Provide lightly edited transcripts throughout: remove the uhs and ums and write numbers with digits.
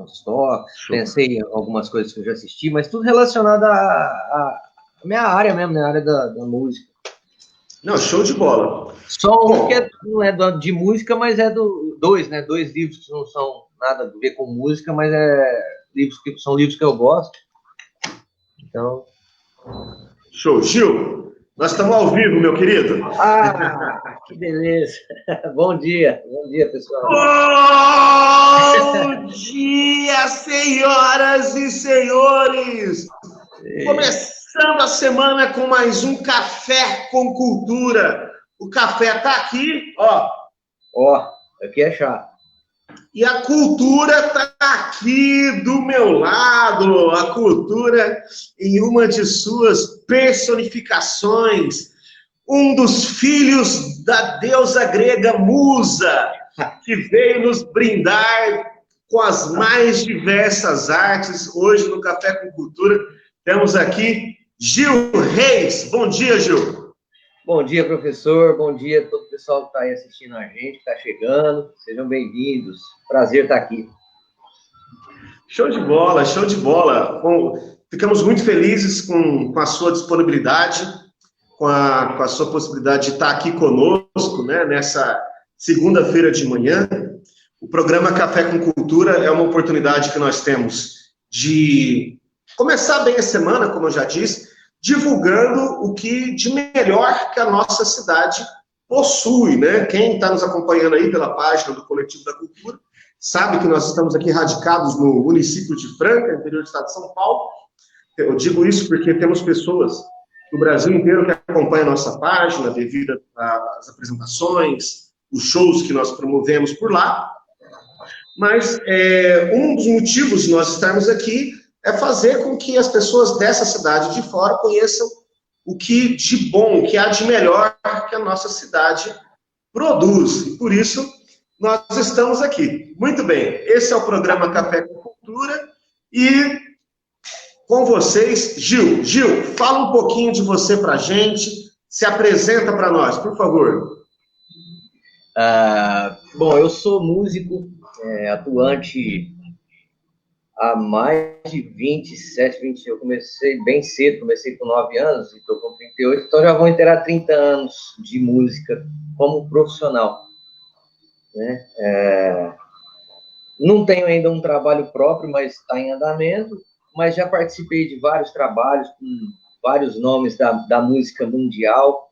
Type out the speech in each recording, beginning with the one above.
Só pensei em algumas coisas que eu já assisti, mas tudo relacionado à minha área mesmo, na área da música. Não, show de bola. Só um que não é de música, mas é dois, né? Dois livros que não são nada a ver com música, mas são livros que eu gosto. Então. Show. Gil, nós estamos ao vivo, meu querido. Que beleza. Bom dia pessoal. Bom dia, senhoras e senhores. Começando a semana com mais um Café com Cultura. O café tá aqui, ó. Ó, aqui é chá. E a cultura tá aqui do meu lado. A cultura em uma de suas personificações. Um dos filhos da deusa grega Musa, que veio nos brindar com as mais diversas artes. Hoje, no Café com Cultura, temos aqui Gil Reis. Bom dia, Gil. Bom dia, professor. Bom dia a todo o pessoal que está aí assistindo a gente, que está chegando. Sejam bem-vindos. Prazer estar aqui. Show de bola, show de bola. Bom, ficamos muito felizes com a sua disponibilidade, com a sua possibilidade de estar aqui conosco, né, nessa segunda-feira de manhã. O programa Café com Cultura é uma oportunidade que nós temos de começar bem a semana, como eu já disse, divulgando o que de melhor que a nossa cidade possui, né? Quem está nos acompanhando aí pela página do Coletivo da Cultura sabe que nós estamos aqui radicados no município de Franca, interior do estado de São Paulo. Eu digo isso porque temos pessoas do Brasil inteiro que acompanham a nossa página devido às apresentações, os shows que nós promovemos por lá. Mas um dos motivos de nós estarmos aqui é fazer com que as pessoas dessa cidade de fora conheçam o que de bom, o que há de melhor que a nossa cidade produz. E por isso nós estamos aqui. Muito bem, esse é o programa Café com Cultura e com vocês, Gil. Gil, fala um pouquinho de você pra gente, se apresenta para nós, por favor. Bom, eu sou músico, atuante há mais de 27, 20, eu comecei bem cedo, comecei com 9 anos e estou com 38, então já vou inteirar 30 anos de música como profissional. Né? Não tenho ainda um trabalho próprio, mas está em andamento, mas já participei de vários trabalhos com vários nomes da música mundial.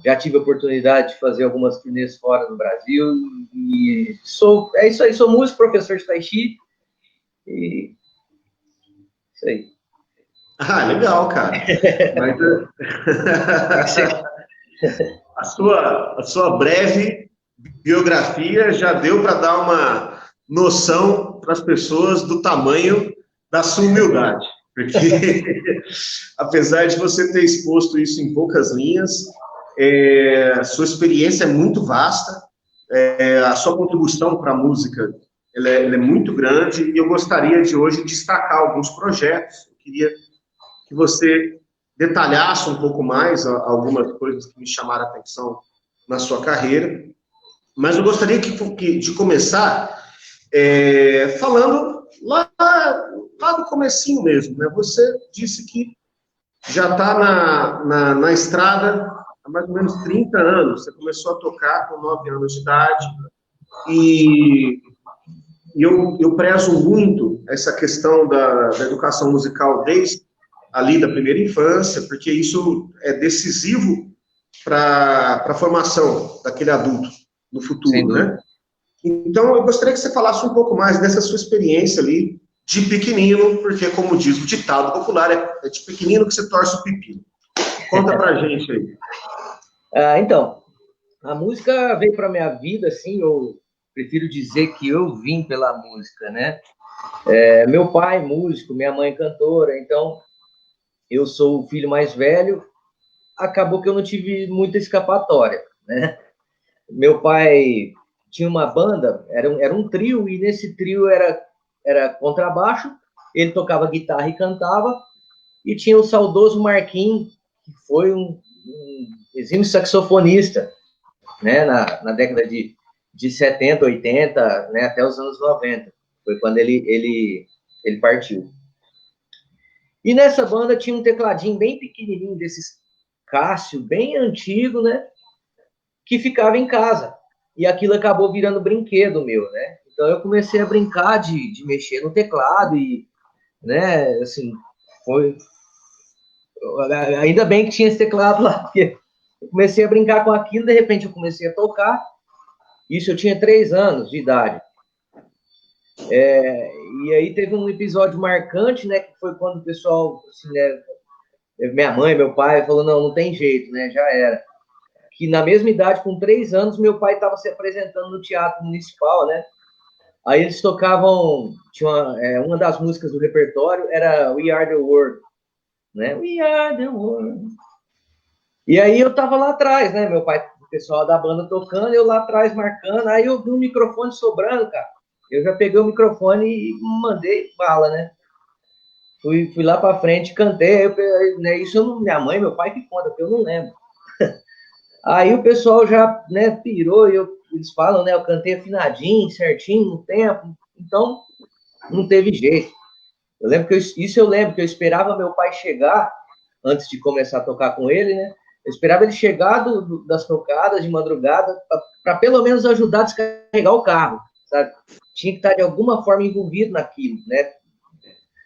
Já tive a oportunidade de fazer algumas turnês fora do Brasil e é isso aí, sou músico, professor de Tai Chi e isso aí. Legal, cara. Mas, a sua breve biografia já deu para dar uma noção para as pessoas do tamanho da sua humildade. Porque, apesar de você ter exposto isso em poucas linhas, a sua experiência é muito vasta, a sua contribuição para a música ela é muito grande, e eu gostaria de hoje destacar alguns projetos. Eu queria que você detalhasse um pouco mais algumas coisas que me chamaram a atenção na sua carreira, mas eu gostaria de começar falando lá no comecinho mesmo, né? Você disse que já está na estrada há mais ou menos 30 anos. Você começou a tocar com 9 anos de idade. E eu prezo muito essa questão da educação musical desde ali da primeira infância, porque isso é decisivo para a formação daquele adulto no futuro, né? Então, eu gostaria que você falasse um pouco mais dessa sua experiência ali, de pequenino, porque, como diz o ditado popular, é de pequenino que você torce o pepino. Conta pra gente aí. Então, a música veio para minha vida, assim, eu prefiro dizer que eu vim pela música, né? Meu pai músico, minha mãe cantora, então eu sou o filho mais velho, acabou que eu não tive muita escapatória, né? Meu pai tinha uma banda, era um trio, e nesse trio era contrabaixo, ele tocava guitarra e cantava, e tinha o saudoso Marquinhos, que foi um exímio saxofonista, né, na década de 70, 80, né, até os anos 90. Foi quando ele partiu. E nessa banda tinha um tecladinho bem pequenininho, desses Cássio, bem antigo, né? Que ficava em casa. E aquilo acabou virando brinquedo meu, né? Então eu comecei a brincar de mexer no teclado e, né, assim, foi... Ainda bem que tinha esse teclado lá, porque eu comecei a brincar com aquilo, de repente eu comecei a tocar. Isso eu tinha 3 anos de idade. E aí teve um episódio marcante, né, que foi quando o pessoal, assim, né, minha mãe, meu pai, falou, não tem jeito, né, já era. Que na mesma idade, com 3 anos, meu pai estava se apresentando no Teatro Municipal, né? Aí eles tocavam, tinha uma das músicas do repertório era We Are the World, né? We Are the World. E aí eu tava lá atrás, né? Meu pai, o pessoal da banda tocando, eu lá atrás marcando, aí eu vi um microfone sobrando, cara. Eu já peguei o microfone e mandei bala, né? Fui lá pra frente, cantei, né? Isso eu não, minha mãe, meu pai que conta, porque eu não lembro. Aí o pessoal já, né, pirou, e eles falam, né, eu cantei afinadinho, certinho, no tempo, então não teve jeito. Eu lembro que eu lembro que eu esperava meu pai chegar antes de começar a tocar com ele, né? Eu esperava ele chegar das tocadas de madrugada para pelo menos ajudar a descarregar o carro, sabe? Tinha que estar de alguma forma envolvido naquilo, né?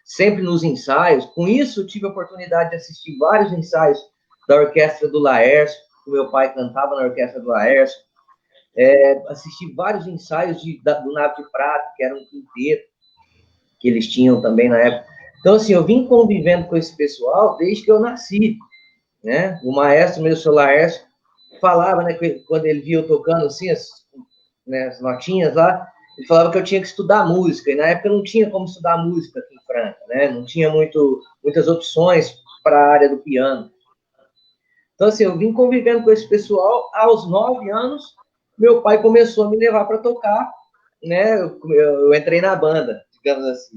Sempre nos ensaios. Com isso, eu tive a oportunidade de assistir vários ensaios da orquestra do Laércio. O meu pai cantava na orquestra do Laércio. Assisti vários ensaios do Nave de Prata, que era um quinteto que eles tinham também na época. Então, assim, eu vim convivendo com esse pessoal desde que eu nasci, né? O maestro, meu seu Laércio, falava, né, quando ele via eu tocando assim, as notinhas lá, ele falava que eu tinha que estudar música, e na época não tinha como estudar música aqui em Franca, né? Não tinha muitas opções para a área do piano. Então, assim, eu vim convivendo com esse pessoal. Aos 9 anos, meu pai começou a me levar para tocar, né? Eu entrei na banda, digamos assim.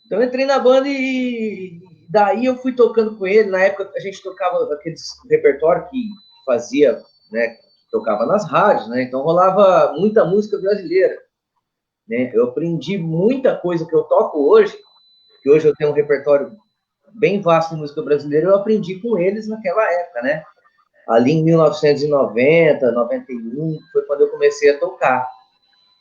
Então, eu entrei na banda e daí eu fui tocando com ele. Na época, a gente tocava aqueles repertório que fazia, né? Que tocava nas rádios, né? Então, rolava muita música brasileira, né? Eu aprendi muita coisa que eu toco hoje, que hoje eu tenho um repertório bem vasto de música brasileira, eu aprendi com eles naquela época, né? Ali em 1990, 91, foi quando eu comecei a tocar.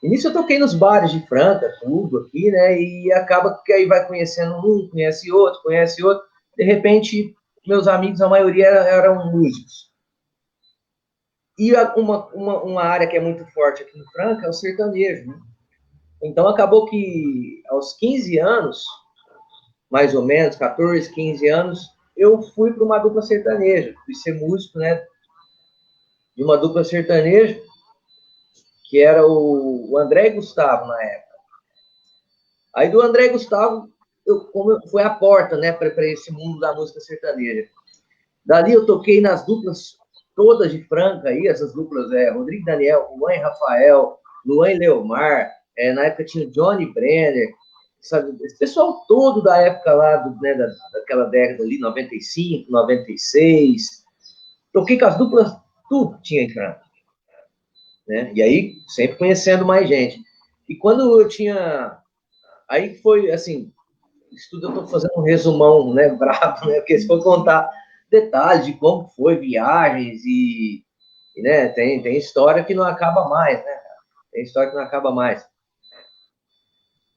E nisso eu toquei nos bares de Franca, tudo aqui, né? E acaba que aí vai conhecendo um, conhece outro. De repente, meus amigos, a maioria eram músicos. E uma área que é muito forte aqui em Franca é o sertanejo, né? Então acabou que aos 15 anos, mais ou menos, 14, 15 anos, eu fui para uma dupla sertaneja. Fui ser músico, né? De uma dupla sertaneja, que era o André e Gustavo na época. Aí do André e Gustavo, foi a porta, né, para esse mundo da música sertaneja. Dali eu toquei nas duplas todas de Franca, aí, essas duplas, Rodrigo Daniel, Luan e Rafael, Luan e Leomar, na época tinha o Johnny Brenner, sabe, esse pessoal todo da época lá, né, daquela década ali, 95, 96. Toquei com as duplas, tudo tinha em Franca. Né? E aí, sempre conhecendo mais gente. E quando eu tinha... Aí foi, assim, isso tudo eu estou fazendo um resumão, né, brabo, né? Porque se for contar detalhes de como foi, viagens né, tem história que não acaba mais, né? Tem história que não acaba mais.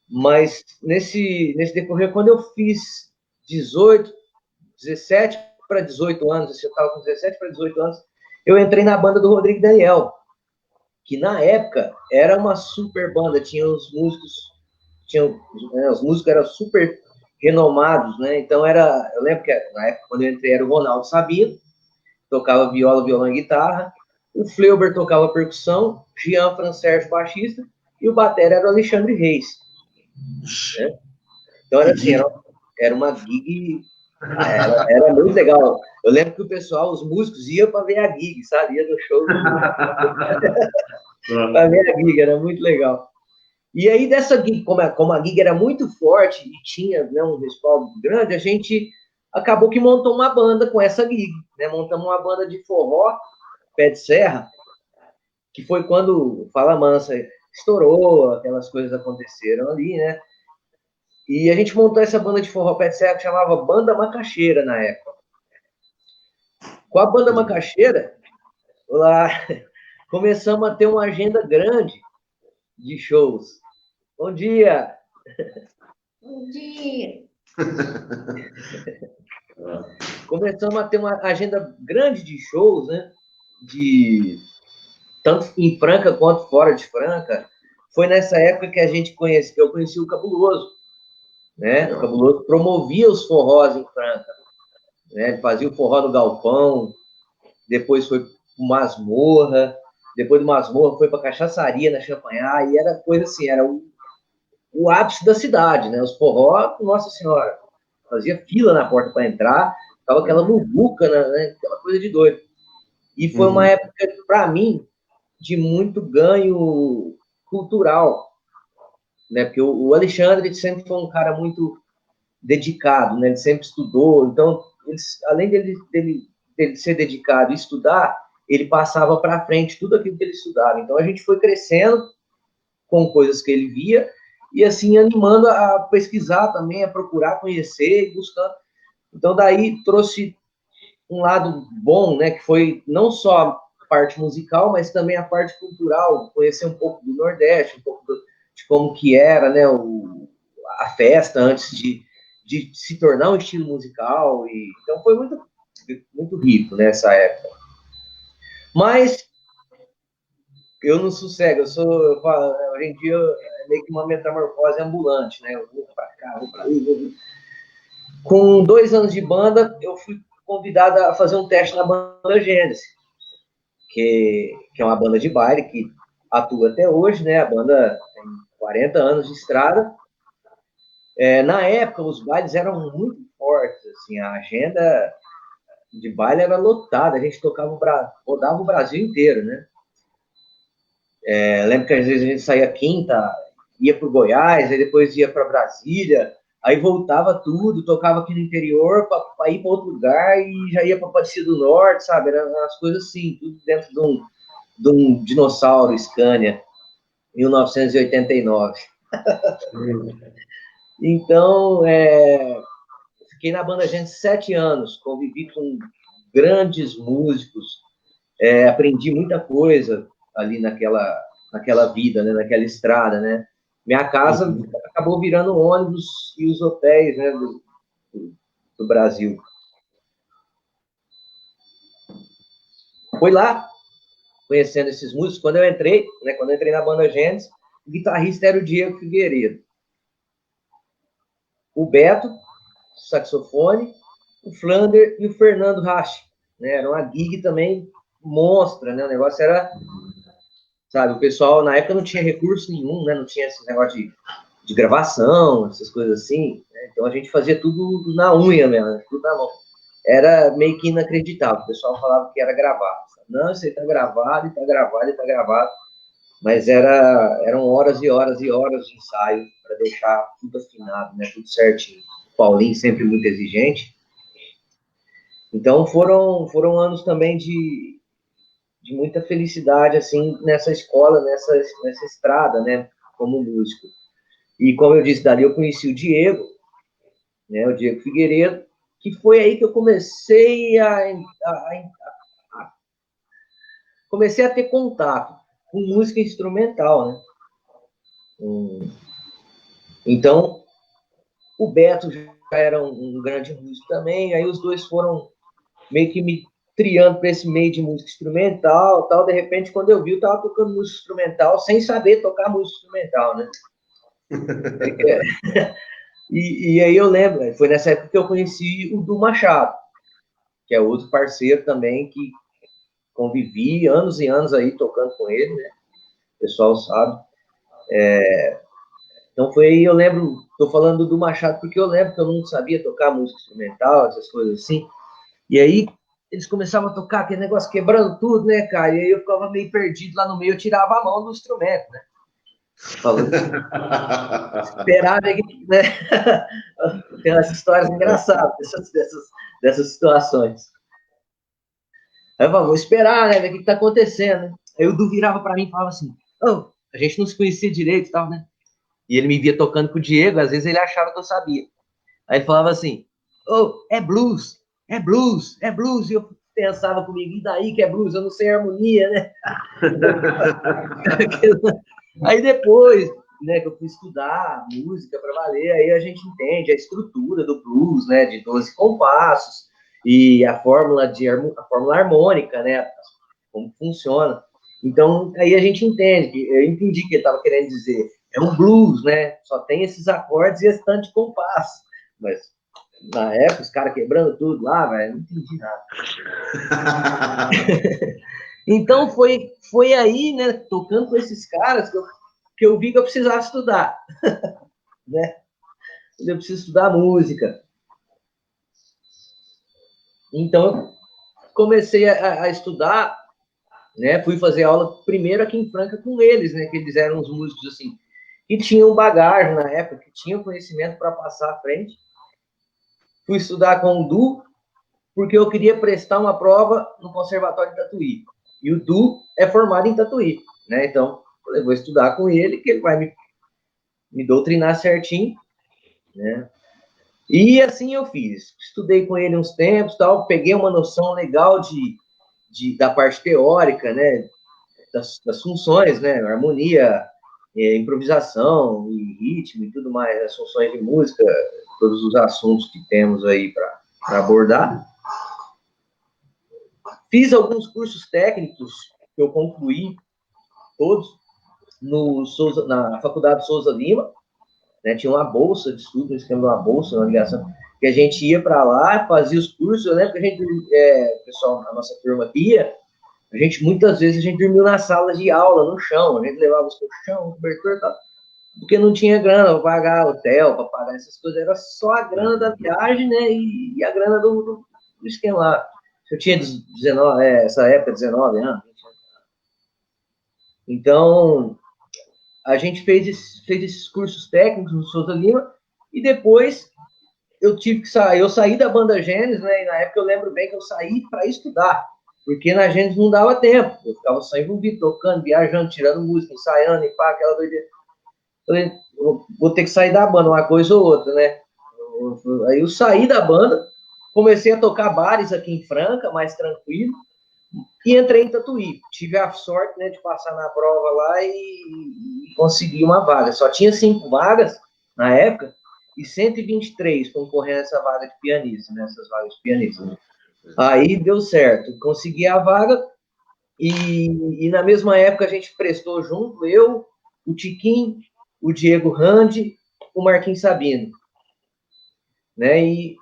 Mas nesse decorrer, quando eu fiz 17 para 18 anos, assim, eu estava com 17 para 18 anos, eu entrei na banda do Rodrigo Daniel, que na época era uma super banda, tinha os músicos, os músicos eram super renomados, né? Então eu lembro que na época quando eu entrei era o Ronaldo Sabino, tocava viola, violão e guitarra, o Fleuber tocava percussão, Jean Francérgio baixista e o batera era o Alexandre Reis, né? Então era assim, era uma gig, era muito legal. Eu lembro que o pessoal, os músicos iam para ver a gig, sabe? Ia do show para ver a gig, era muito legal. E aí, dessa gig, como a gig era muito forte e tinha, né, um respaldo grande, a gente acabou que montou uma banda com essa gig, né? Montamos uma banda de forró, pé de serra, que foi quando, fala mansa, estourou, aquelas coisas aconteceram ali, né? E a gente montou essa banda de forró pé de serra que chamava Banda Macaxeira na época. Com a Banda Macaxeira, lá começamos a ter uma agenda grande de shows. Bom dia! Bom dia! Começamos a ter uma agenda grande de shows, né? De tanto em Franca quanto fora de Franca. Foi nessa época que que eu conheci o Cabuloso, né? O Cabuloso promovia os forrós em Franca, né? Ele fazia o forró no Galpão, depois foi para Masmorra, depois do Masmorra foi para Cachaçaria, na Champanhar, e era coisa assim, era o ápice da cidade, né? Os forró, Nossa Senhora, fazia fila na porta para entrar, tava aquela muvuca, né? Aquela coisa de doido. E foi uma época, para mim, de muito ganho cultural, né? Porque o Alexandre sempre foi um cara muito dedicado, né? Ele sempre estudou, então, além dele ser dedicado e estudar, ele passava para frente tudo aquilo que ele estudava. Então, a gente foi crescendo com coisas que ele via e, assim, animando a pesquisar também, a procurar conhecer, buscando. Então, daí trouxe um lado bom, né? Que foi não só a parte musical, mas também a parte cultural, conhecer um pouco do Nordeste, um pouco de como que era, né? A festa antes de se tornar um estilo musical. Então, foi muito rico nessa época. Mas eu não sossego, hoje em dia é meio que uma metamorfose ambulante, né? Eu vou para cá, vou para ali. Com 2 anos de banda, eu fui convidado a fazer um teste na banda Gênesis, que é uma banda de baile que atua até hoje, né? A banda tem 40 anos de estrada. Na época, os bailes eram muito fortes, assim, a agenda de baile era lotada, a gente rodava o Brasil inteiro, né? Lembro que às vezes a gente saía quinta, ia para o Goiás, aí depois ia para Brasília, aí voltava tudo, tocava aqui no interior para ir para outro lugar e já ia para Aparecida do Norte, sabe? Eram as coisas assim, tudo dentro de um dinossauro Scania, 1989. Então, fiquei na banda Gente 7 anos, convivi com grandes músicos, aprendi muita coisa ali naquela vida, né, naquela estrada, né? Minha casa acabou virando ônibus e os hotéis, né, do Brasil. Foi lá, conhecendo esses músicos, quando eu entrei na banda Gênesis, o guitarrista era o Diego Figueiredo. O Beto, saxofone, o Flander e o Fernando Rache, né? Era uma gig também monstra, né? O negócio era, sabe, o pessoal na época não tinha recurso nenhum, né? Não tinha esse negócio de gravação, essas coisas assim, né? Então a gente fazia tudo na unha mesmo, né? Tudo na mão. Era meio que inacreditável, o pessoal falava que era gravado. Não, isso aí tá gravado, e tá gravado, e tá gravado. Mas eram horas e horas e horas de ensaio para deixar tudo afinado, né? Tudo certinho. O Paulinho sempre muito exigente. Então foram anos também de muita felicidade assim nessa escola, nessa estrada, né? Como músico. E como eu disse, dali eu conheci o Diego, né? O Diego Figueiredo, que foi aí que eu comecei comecei a ter contato com música instrumental, né? Então, o Beto já era um grande músico também, aí os dois foram meio que me triando para esse meio de música instrumental, tal. De repente, quando eu vi, eu estava tocando música instrumental sem saber tocar música instrumental, né? E aí eu lembro, foi nessa época que eu conheci o Du Machado, que é outro parceiro também que convivi anos e anos aí tocando com ele, né? O pessoal sabe. Então foi aí, eu lembro, tô falando do Machado porque eu lembro que eu não sabia tocar música instrumental, essas coisas assim. E aí eles começavam a tocar aquele negócio quebrando tudo, né, cara? E aí eu ficava meio perdido lá no meio, eu tirava a mão do instrumento, né? Falando, esperar, né? Tem umas histórias engraçadas dessas situações. Aí eu falava, vou esperar, né? Ver o que tá acontecendo. Aí o Du virava para mim e falava assim, oh, a gente não se conhecia direito e tal, né? E ele me via tocando com o Diego, às vezes ele achava que eu sabia. Aí ele falava assim, oh, é blues, é blues, é blues. E eu pensava comigo, e daí que é blues? Eu não sei harmonia, né? Aí depois, né, que eu fui estudar música para valer, aí a gente entende a estrutura do blues, né, de 12 compassos e a fórmula harmônica, né, como funciona. Então, aí a gente entende, eu entendi o que ele estava querendo dizer. É um blues, né? Só tem esses acordes e esse tanto de compasso. Mas na época, os caras quebrando tudo lá, velho, não entendi nada. Então foi aí, né, tocando com esses caras que eu vi que eu precisava estudar, né? Eu preciso estudar música. Então, comecei a estudar, né? Fui fazer aula primeiro aqui em Franca com eles, né? Que eles eram uns músicos assim que tinham bagagem na época, que tinham conhecimento para passar à frente. Fui estudar com o Du, porque eu queria prestar uma prova no Conservatório de Tatuí. E o Du é formado em Tatuí, né? Então, eu vou estudar com ele, que ele vai me doutrinar certinho, né? E assim eu fiz. Estudei com ele uns tempos, tal, peguei uma noção legal da parte teórica, né? Das funções, né? Harmonia, improvisação e ritmo e tudo mais, as funções de música, todos os assuntos que temos aí para abordar. Fiz alguns cursos técnicos que eu concluí todos na Faculdade Souza Lima, né? Tinha uma bolsa de estudo, um esquema de uma bolsa, uma ligação, que a gente ia para lá, fazia os cursos. Eu lembro que a gente, pessoal, a nossa turma ia, muitas vezes a gente dormiu na sala de aula, no chão, a gente levava os colchão, cobertor e tal, porque não tinha grana para pagar hotel, para pagar essas coisas, era só a grana da viagem, né, e a grana do esquema lá. Eu tinha 19, essa época, 19 anos. Então, a gente fez esses cursos técnicos no Souza Lima, e depois eu tive que sair. Eu saí da banda Gênesis, né? E na época eu lembro bem que eu saí para estudar, porque na Gênesis não dava tempo. Eu ficava só envolvido, tocando, viajando, tirando música, ensaiando e pá, aquela doideira. Falei, vou ter que sair da banda, uma coisa ou outra, né? Aí eu saí da banda, comecei a tocar bares aqui em Franca, mais tranquilo, e entrei em Tatuí. Tive a sorte, né, de passar na prova lá e conseguir uma vaga. Só tinha 5 vagas na época e 123 concorrendo a essa vaga de pianista, né, essas vagas de pianista. Aí deu certo, consegui a vaga e na mesma época a gente prestou junto, eu, o Tiquinho, o Diego Randi, o Marquinhos Sabino, né, e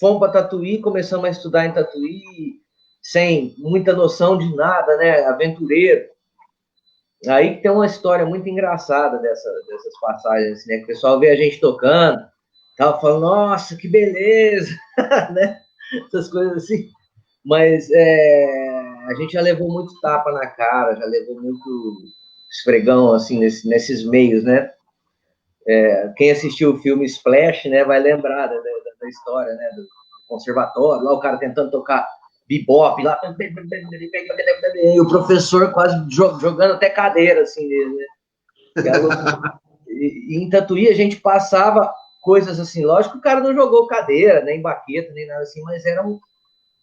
fomos para Tatuí, começamos a estudar em Tatuí, sem muita noção de nada, né? Aventureiro. Aí tem uma história muito engraçada dessas passagens, assim, né? Que o pessoal vê a gente tocando, tava falando, nossa, que beleza, né? Essas coisas assim. Mas a gente já levou muito tapa na cara, já levou muito esfregão, assim, nesses meios, né? Quem assistiu o filme Splash, né, vai lembrar da história, né? Do conservatório, lá o cara tentando tocar bebop lá, e o professor quase jogando até cadeira, assim, nele, né? E em Tatuí a gente passava coisas assim, lógico que o cara não jogou cadeira, nem baqueta, nem nada assim, mas eram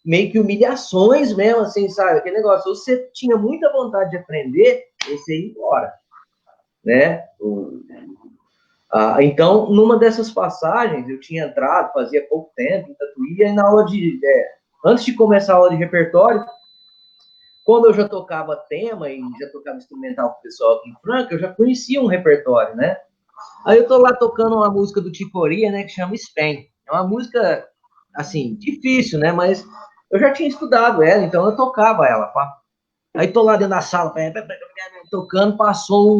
meio que humilhações mesmo, assim, sabe? Aquele negócio, você tinha muita vontade de aprender, você ia embora, né? Então, numa dessas passagens, eu tinha entrado, fazia pouco tempo em Tatuí, e na aula antes de começar a aula de repertório, como eu já tocava tema e já tocava instrumental com o pessoal aqui em Franca, eu já conhecia um repertório, né? Aí eu tô lá tocando uma música do Ticoria, né, que chama Spen. É uma música, assim, difícil, né, mas eu já tinha estudado ela, então eu tocava ela, pá. Aí tô lá dentro da sala, tocando, passou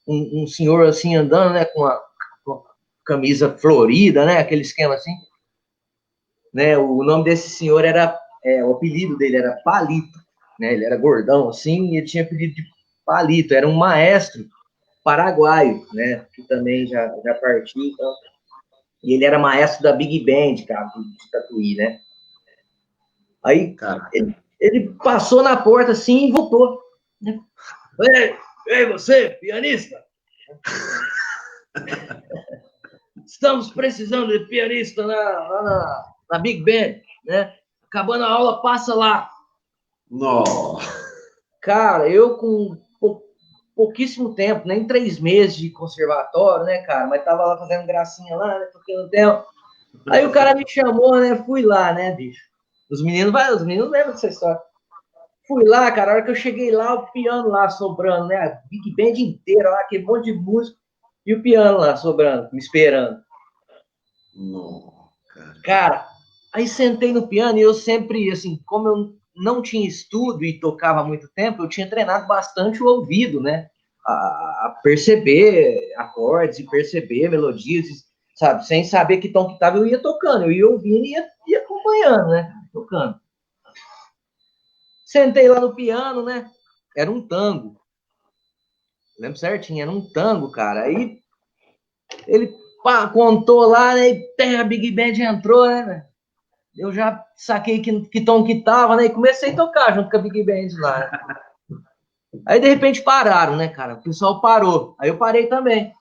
um senhor, assim, andando, né, com a camisa florida, né, aquele esquema assim, né, o nome desse senhor era, o apelido dele era Palito, né, ele era gordão, assim, e ele tinha apelido de Palito, era um maestro paraguaio, né, que também já partiu, então, e ele era maestro da Big Band, cara, de Tatuí, né. Aí ele passou na porta assim e voltou, né? Ei, você, pianista! Estamos precisando de pianista na Big Band, né? Acabando a aula, passa lá. Não. Cara, eu com pouquíssimo tempo, nem 3 meses de conservatório, né, cara? Mas tava lá fazendo gracinha lá, né? Tocando tempo. Aí o cara me chamou, né? Fui lá, né, bicho? Os meninos lembram dessa história. Fui lá, cara, a hora que eu cheguei lá, o piano lá sobrando, né? A Big Band inteira lá, aquele monte de música, e o piano lá sobrando, me esperando. Não, cara. Cara, aí sentei no piano e eu sempre, assim, como eu não tinha estudo e tocava há muito tempo, eu tinha treinado bastante o ouvido, né? A perceber acordes e perceber melodias, sabe? Sem saber que tom que tava, eu ia tocando, eu ia ouvindo e ia acompanhando, né? Tocando. Sentei lá no piano, né? Era um tango. Lembro certinho, era um tango, cara. Aí ele contou lá, né? E a Big Band entrou, né? Eu já saquei que tom que tava, né? E comecei a tocar junto com a Big Band lá. Né? Aí, de repente, pararam, né, cara? O pessoal parou. Aí eu parei também.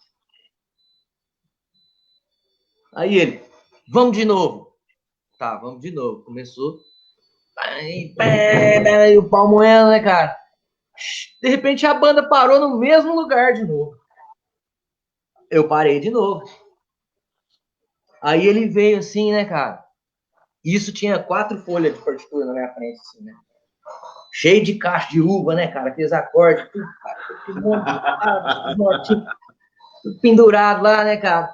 Aí ele, vamos de novo. Tá, vamos de novo. Começou. Aí o pau moendo, né, cara? De repente, a banda parou no mesmo lugar de novo. Eu parei de novo. Aí ele veio assim, né, cara? Isso tinha 4 folhas de partitura na minha frente, assim, né? Cheio de caixa de uva, né, cara? Aqueles acordes, tudo, cara, tudo pendurado lá, né, cara?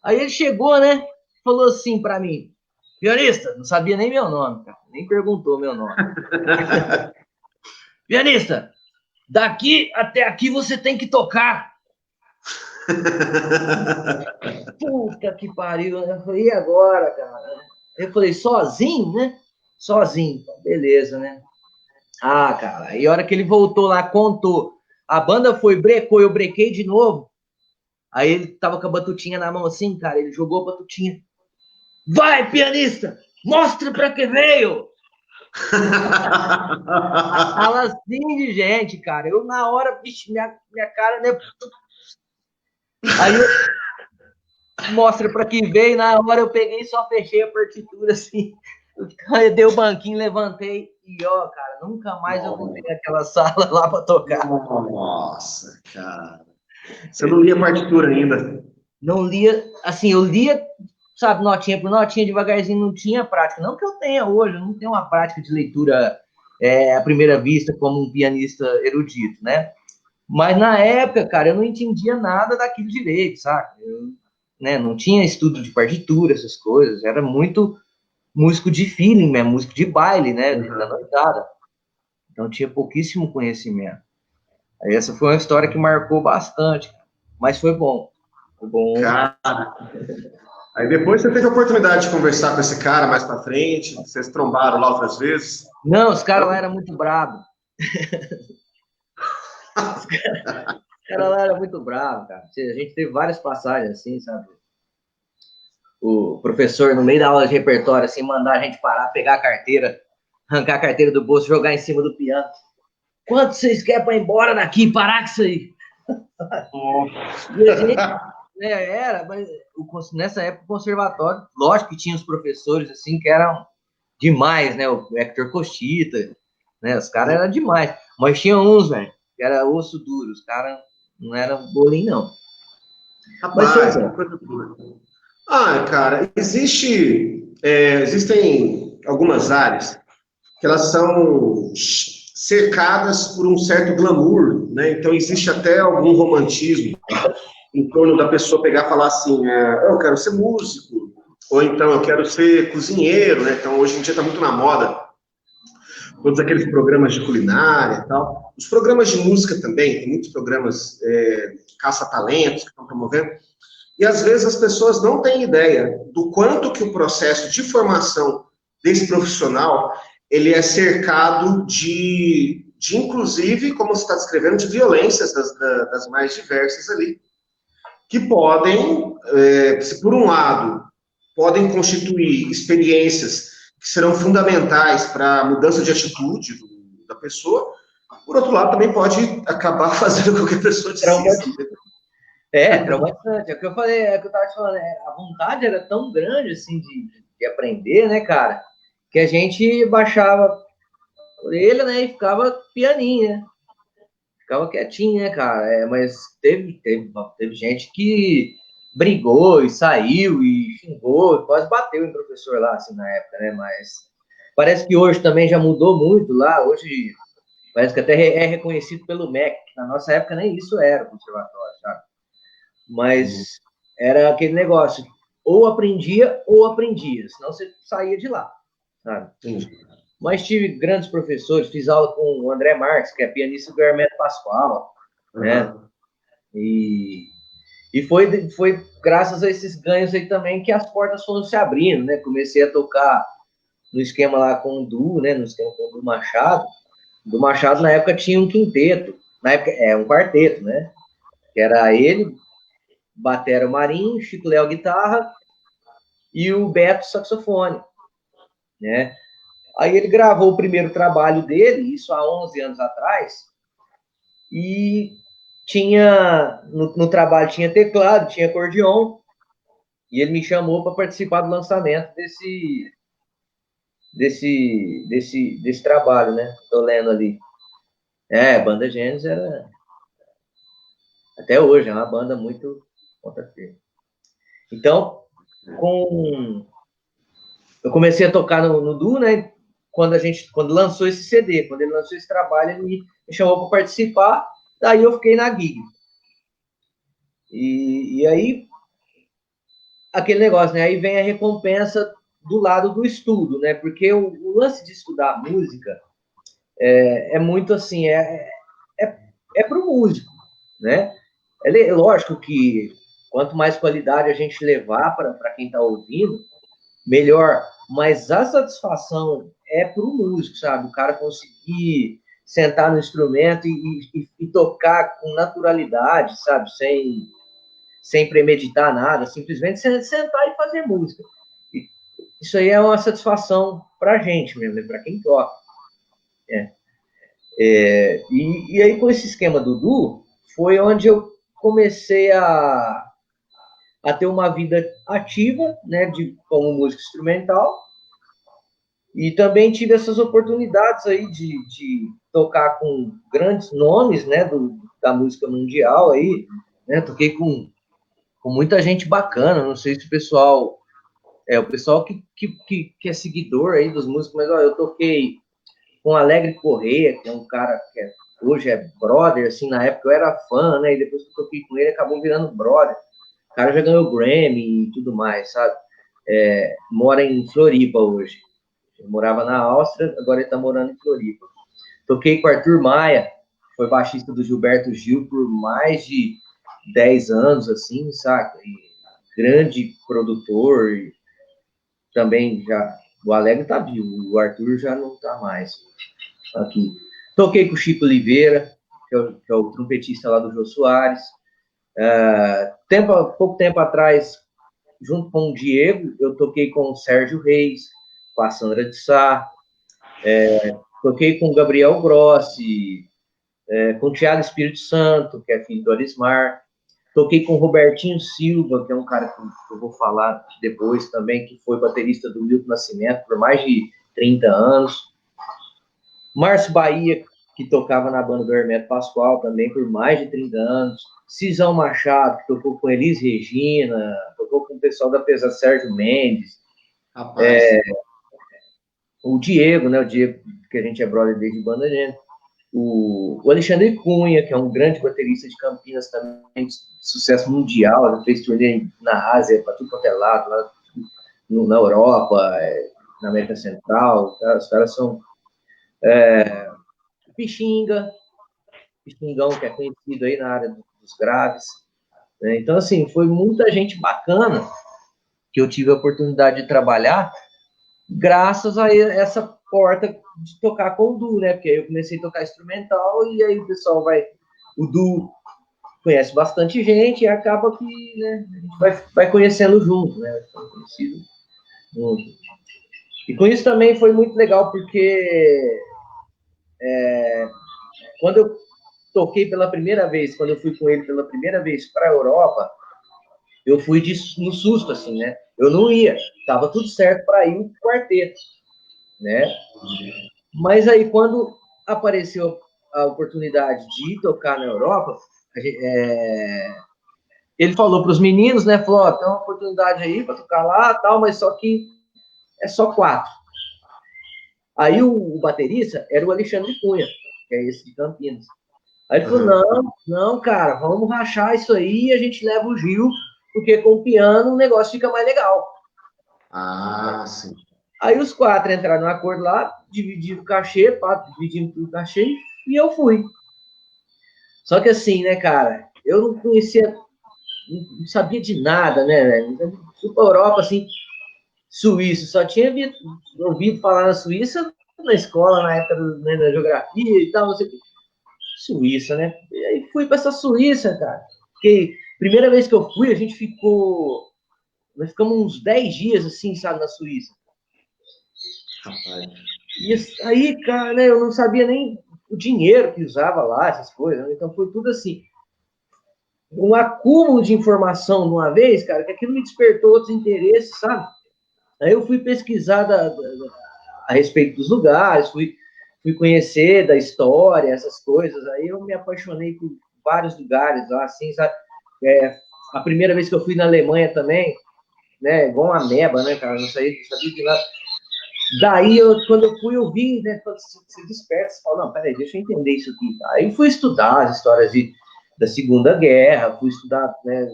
Aí ele chegou, né? Falou assim pra mim, pianista, não sabia nem meu nome, cara, nem perguntou meu nome. Pianista, daqui até aqui você tem que tocar. Puta que pariu, né? Eu falei, e agora, cara? Eu falei, sozinho, né? Sozinho, beleza, né? Ah, cara, aí a hora que ele voltou lá, contou. A banda foi, brecou, eu brequei de novo. Aí ele tava com a batutinha na mão assim, cara, ele jogou a batutinha. Vai, pianista! Mostra pra que veio! A sala assim de gente, cara. Eu na hora, bicho, minha cara, né? Aí eu mostra pra que veio, na hora eu peguei e só fechei a partitura assim. Eu dei o banquinho, levantei e ó, cara, nunca mais eu voltei naquela sala lá pra tocar. Nossa, cara. Você não lia partitura ainda? Não lia, assim, eu lia, sabe, notinha por notinha, devagarzinho, não tinha prática. Não que eu tenha hoje, eu não tenho uma prática de leitura à primeira vista como um pianista erudito, né? Mas na época, cara, eu não entendia nada daquilo direito, sabe? Eu, né, não tinha estudo de partitura, essas coisas. Era muito músico de feeling mesmo, músico de baile, né? Da noitada. Então tinha pouquíssimo conhecimento. Aí essa foi uma história que marcou bastante, mas foi bom. Foi bom. Cara. Aí depois você teve a oportunidade de conversar com esse cara mais pra frente, vocês trombaram lá outras vezes? Não, os caras lá eram muito bravos. Os caras lá eram muito bravos, cara. A gente teve várias passagens assim, sabe? O professor, no meio da aula de repertório, assim, mandar a gente parar, pegar a carteira, arrancar a carteira do bolso, jogar em cima do piano. Quanto vocês querem para ir embora daqui, parar com isso aí? E a gente, né, mas nessa época o conservatório, lógico que tinha os professores, assim, que eram demais, né? O Hector Cochita, né? Os caras eram demais. Mas tinha uns, velho, que era osso duro, os caras não eram bolinho, não. Rapaz, que coisa boa. Ah, cara, existem algumas áreas que elas são cercadas por um certo glamour, né? Então existe até algum romantismo em torno da pessoa pegar e falar assim, eu quero ser músico, ou então eu quero ser cozinheiro, né? Então hoje em dia está muito na moda todos aqueles programas de culinária e tal. Os programas de música também, tem muitos programas caça-talentos que estão promovendo. E às vezes as pessoas não têm ideia do quanto que o processo de formação desse profissional ele é cercado de inclusive, como você está descrevendo, de violências das mais diversas ali, que podem, se por um lado, podem constituir experiências que serão fundamentais para a mudança de atitude da pessoa, por outro lado, também pode acabar fazendo com que a pessoa desista. Traumatizante. É o que eu falei, é o que eu tava te falando, a vontade era tão grande, assim, de aprender, né, cara, que a gente baixava a orelha, né, e ficava pianinho, né? Ficava quietinho, né, cara? Mas teve gente que brigou e saiu e xingou, quase bateu em professor lá, assim, na época, né? Mas parece que hoje também já mudou muito lá. Hoje parece que até é reconhecido pelo MEC. Na nossa época nem isso era o conservatório, sabe? Mas era aquele negócio, ou aprendia, senão você saía de lá, sabe? Mas tive grandes professores, fiz aula com o André Marques, que é pianista do Hermeto Pascoal, né? E foi graças a esses ganhos aí também que as portas foram se abrindo, né? Comecei a tocar no esquema lá com o Du, né? No esquema com o Du Machado. Do Machado, na época, tinha um quinteto. Na época, um quarteto, né? Que era ele, batera Marinho, Chico Léo guitarra e o Beto saxofone, né? Aí ele gravou o primeiro trabalho dele, isso há 11 anos atrás, e tinha, no trabalho tinha teclado, tinha acordeon, e ele me chamou para participar do lançamento desse trabalho, né? Tô lendo ali. Banda Gênesis era, até hoje, é uma banda muito ponta firme. Então, eu comecei a tocar no Du, né? Quando lançou esse CD, quando ele lançou esse trabalho, ele me chamou para participar, daí eu fiquei na gig. E aí, aquele negócio, né? Aí vem a recompensa do lado do estudo, né? Porque o lance de estudar música é muito assim, para o músico, né? É lógico que quanto mais qualidade a gente levar para quem está ouvindo, melhor. Mas a satisfação é para o músico, sabe? O cara conseguir sentar no instrumento e tocar com naturalidade, sabe? Sem premeditar nada, simplesmente sentar e fazer música. Isso aí é uma satisfação para a gente mesmo, né? Para quem toca. E aí, com esse esquema do Du, foi onde eu comecei a ter uma vida ativa, né, como músico instrumental, e também tive essas oportunidades aí de tocar com grandes nomes, né, da música mundial aí, né, toquei com muita gente bacana, não sei se o pessoal que é seguidor aí dos músicos, mas ó, eu toquei com Alegre Correia, que é um cara que hoje é brother, assim, na época eu era fã, né, e depois que eu toquei com ele, acabou virando brother. O cara já ganhou Grammy e tudo mais, sabe? Mora em Floripa hoje. Ele morava na Áustria, agora ele tá morando em Floripa. Toquei com Arthur Maia, foi baixista do Gilberto Gil por mais de 10 anos, assim, saca? E grande produtor, e também já... O Alegre tá vivo, o Arthur já não tá mais aqui. Toquei com o Chico Oliveira, que é o trompetista lá do Jô Soares. Pouco tempo atrás, junto com o Diego, eu toquei com o Sérgio Reis, com a Sandra de Sá, toquei com o Gabriel Grossi, com o Thiago Espírito Santo, que é filho do Arismar, toquei com o Robertinho Silva, que é um cara que eu vou falar depois também, que foi baterista do Milton Nascimento por mais de 30 anos, Márcio Bahia, que tocava na banda do Hermeto Pascoal também por mais de 30 anos, Cisão Machado, que tocou com Elis Regina, tocou com o pessoal da Pesa Sérgio Mendes, o Diego, né, o Diego, que a gente é brother desde Banda Gênesis, o Alexandre Cunha, que é um grande baterista de Campinas também, de sucesso mundial, fez turnê na Ásia, para tudo quanto é lado, lá na Europa, na América Central, tá? Os caras são Pixingão, que é conhecido aí na área dos graves, né? Então, assim, foi muita gente bacana que eu tive a oportunidade de trabalhar graças a essa porta de tocar com o Du, né? Porque aí eu comecei a tocar instrumental e aí o pessoal o Du conhece bastante gente e acaba que, né, a gente vai conhecendo junto, né? Conhecido junto. E com isso também foi muito legal, porque quando eu toquei pela primeira vez, quando eu fui com ele pela primeira vez para a Europa, eu fui no susto, assim, né? Eu não ia, tava tudo certo para ir o quarteto, né? Mas aí, quando apareceu a oportunidade de ir tocar na Europa, ele falou para os meninos, né? Falou, tem uma oportunidade aí para tocar lá, tal, mas só que é só 4. Aí o baterista era o Alexandre Cunha, que é esse de Campinas. Aí ele falou, não, cara, vamos rachar isso aí e a gente leva o Gil, porque com o piano o negócio fica mais legal. Ah, sim. Aí os 4 entraram no acordo lá, dividiram o cachê, dividimos o cachê, e eu fui. Só que assim, né, cara, eu não conhecia, não sabia de nada, né, velho? Fui pra Europa, assim, Suíça, só tinha ouvido falar na Suíça na escola, na época da geografia e tal, não sei o que. Suíça, né? E aí fui para essa Suíça, cara. Porque primeira vez que eu fui, a gente ficou. Nós ficamos uns 10 dias, assim, sabe, na Suíça. Rapaz. E aí, cara, né, eu não sabia nem o dinheiro que usava lá, essas coisas, né? Então foi tudo assim. Um acúmulo de informação de uma vez, cara, que aquilo me despertou outros interesses, sabe? Aí eu fui pesquisar a respeito dos lugares, fui conhecer da história, essas coisas. Aí eu me apaixonei por vários lugares lá, assim, sabe? A primeira vez que eu fui na Alemanha também, né? Igual uma ameba, né, cara? Não sabia de nada. Daí, quando eu fui, eu vi, né? Quando você desperta, você fala, não, peraí, deixa eu entender isso aqui. Aí fui estudar as histórias da Segunda Guerra, fui estudar, né,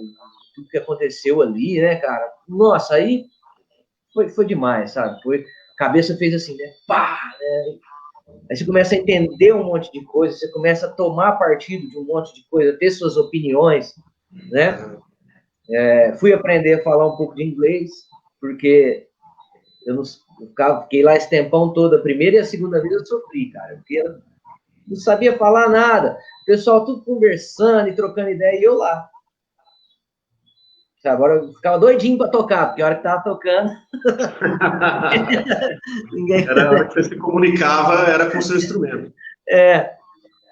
tudo que aconteceu ali, né, cara? Nossa, aí foi demais, sabe? A cabeça fez assim, né? Pá! Né? Aí você começa a entender um monte de coisa, você começa a tomar partido de um monte de coisa, ter suas opiniões, né? Fui aprender a falar um pouco de inglês, porque eu fiquei lá esse tempão todo, a primeira e a segunda vez eu sofri, cara, porque eu não sabia falar nada, o pessoal tudo conversando e trocando ideia, e eu lá. Agora eu ficava doidinho para tocar, porque a hora que tava tocando. Ninguém... Era a hora que você se comunicava, era com o seu instrumento.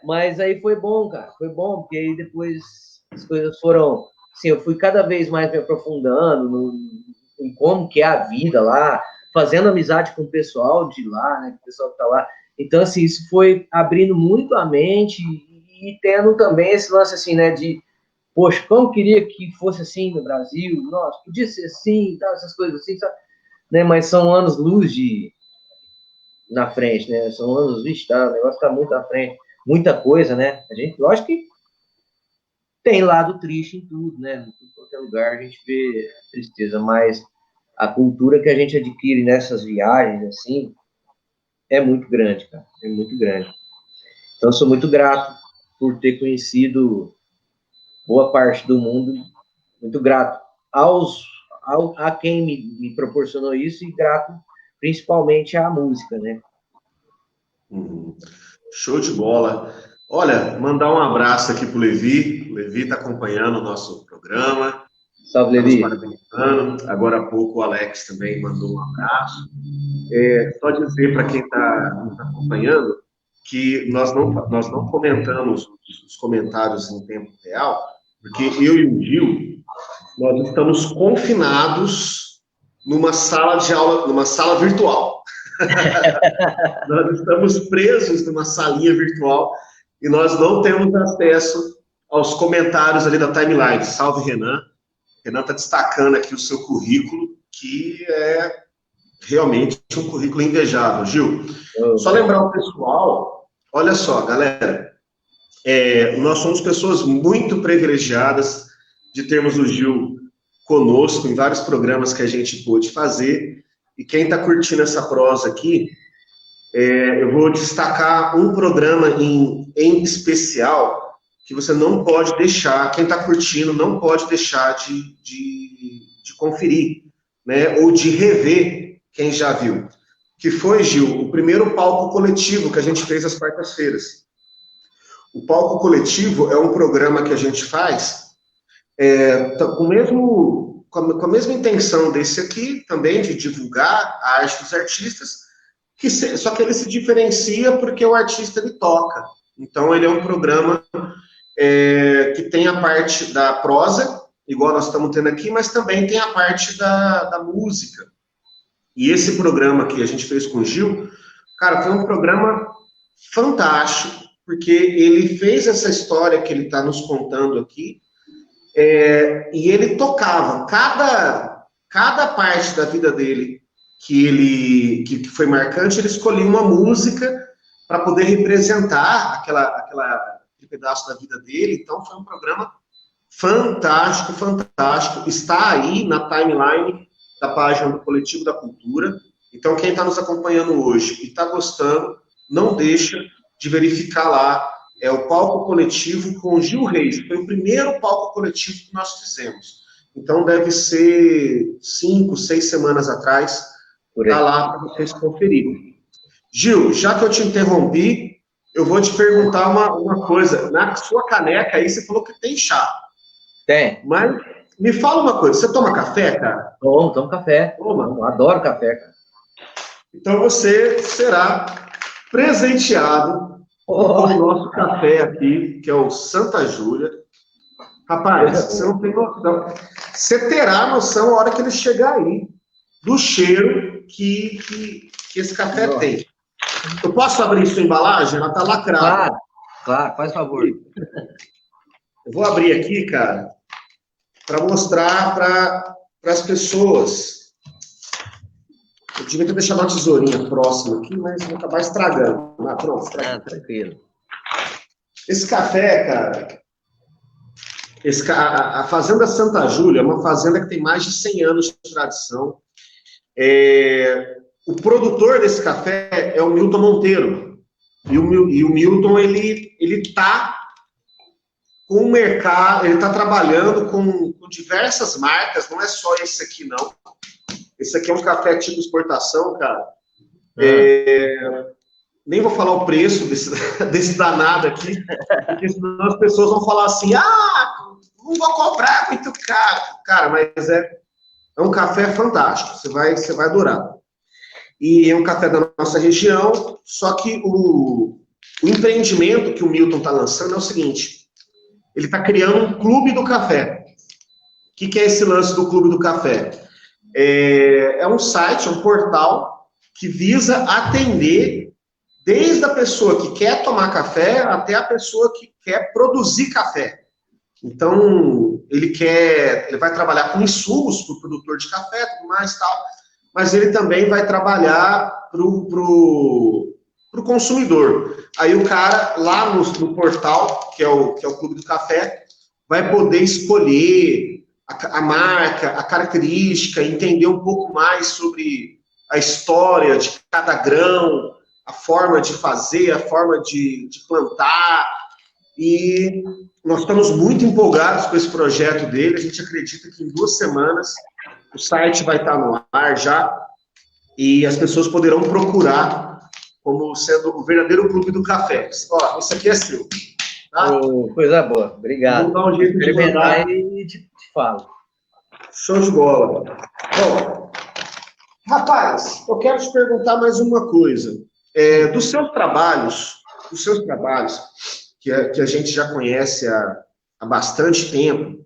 Mas aí foi bom, cara, foi bom, porque aí depois as coisas foram. Assim, eu fui cada vez mais me aprofundando em como que é a vida lá, fazendo amizade com o pessoal de lá, né, com o pessoal que tá lá. Então, assim, isso foi abrindo muito a mente e tendo também esse lance, assim, né, de poxa, como queria que fosse assim no Brasil, nossa, podia ser assim, tal, essas coisas assim, sabe? Né? Mas são anos-luz na frente, né? São anos, vixe, tá, o negócio tá muito à frente, muita coisa, né? A gente, lógico que tem lado triste em tudo, né? Em qualquer lugar a gente vê tristeza, mas a cultura que a gente adquire nessas viagens, assim, é muito grande, cara, é muito grande. Então, eu sou muito grato por ter conhecido boa parte do mundo, muito grato a quem me proporcionou isso e grato principalmente à música, né? Show de bola. Olha, mandar um abraço aqui pro Levi. O Levi está acompanhando o nosso programa. Salve, Levi. Parabenizando. Agora há pouco o Alex também mandou um abraço. Só dizer para quem está nos acompanhando que nós não comentamos os comentários em tempo real, porque eu e o Gil, nós estamos confinados numa sala de aula, numa sala virtual. Nós estamos presos numa salinha virtual e nós não temos acesso aos comentários ali da timeline. Salve, Renan. Renan está destacando aqui o seu currículo, que é realmente um currículo invejável. Gil, só lembrar o pessoal, olha só, galera, nós somos pessoas muito privilegiadas de termos o Gil conosco em vários programas que a gente pôde fazer, e quem está curtindo essa prosa aqui, eu vou destacar um programa em especial que você não pode deixar, quem está curtindo não pode deixar de conferir, né, ou de rever quem já viu, que foi, Gil, o primeiro palco coletivo que a gente fez às quartas-feiras. O palco coletivo é um programa que a gente faz com a mesma intenção desse aqui, também de divulgar a arte dos artistas, só que ele se diferencia porque o artista ele toca, Então, ele é um programa que tem a parte da prosa, igual nós estamos tendo aqui, mas também tem a parte da música. E esse programa que a gente fez com o Gil, cara, foi um programa fantástico, porque ele fez essa história que ele está nos contando aqui, e ele tocava cada parte da vida dele que foi marcante, ele escolhia uma música para poder representar aquele pedaço da vida dele. Então, foi um programa fantástico, fantástico. Está aí na timeline da página do Coletivo da Cultura. Então, quem está nos acompanhando hoje e está gostando, não deixa de verificar lá. É o Palco Coletivo com Gil Reis. Foi o primeiro palco coletivo que nós fizemos. Então, deve ser 5, 6 semanas atrás. Está lá para vocês conferirem. Gil, já que eu te interrompi, eu vou te perguntar uma coisa. Na sua caneca aí, você falou que tem chá. Tem. Mas me fala uma coisa, você toma café, cara? Tomo café. Toma. Adoro café, cara. Então você será presenteado com o nosso café aqui, que é o Santa Júlia. Rapaz, você não tem noção. Você terá noção a hora que ele chegar aí, do cheiro que esse café tem. Eu posso abrir sua embalagem? Ela está lacrada. Claro, faz favor. Eu vou abrir aqui, cara, para mostrar para as pessoas. Eu devia ter deixado uma tesourinha próxima aqui, mas vou acabar estragando. Pronto, estragando. Tranquilo. Esse café, cara, a Fazenda Santa Júlia é uma fazenda que tem mais de 100 anos de tradição. O produtor desse café é o Milton Monteiro. E o Milton, ele está com o mercado, ele está trabalhando com diversas marcas, não é só esse aqui, não. Esse aqui é um café tipo exportação, cara. Nem vou falar o preço desse danado aqui, porque senão as pessoas vão falar assim, não vou comprar muito caro. Cara, mas é um café fantástico, você vai adorar. E é um café da nossa região, só que o empreendimento que o Milton está lançando é o seguinte, ele está criando um clube do café. O que é esse lance do clube do café? É um site, um portal que visa atender desde a pessoa que quer tomar café até a pessoa que quer produzir café. Então, ele vai trabalhar com insumos para o produtor de café, tudo mais e tal, mas ele também vai trabalhar para o consumidor. Aí o cara, lá no portal, que é o Clube do Café, vai poder escolher a marca, a característica, entender um pouco mais sobre a história de cada grão, a forma de fazer, a forma de plantar. E nós estamos muito empolgados com esse projeto dele. A gente acredita que em 2 semanas o site vai estar no ar já e as pessoas poderão procurar como sendo o verdadeiro clube do café. Ó, isso aqui é seu. Tá? Coisa boa, obrigado. Vamos dar um jeito de mandar e te falo. Show de bola. Bom, rapaz, eu quero te perguntar mais uma coisa. Dos seus trabalhos, que a gente já conhece há bastante tempo,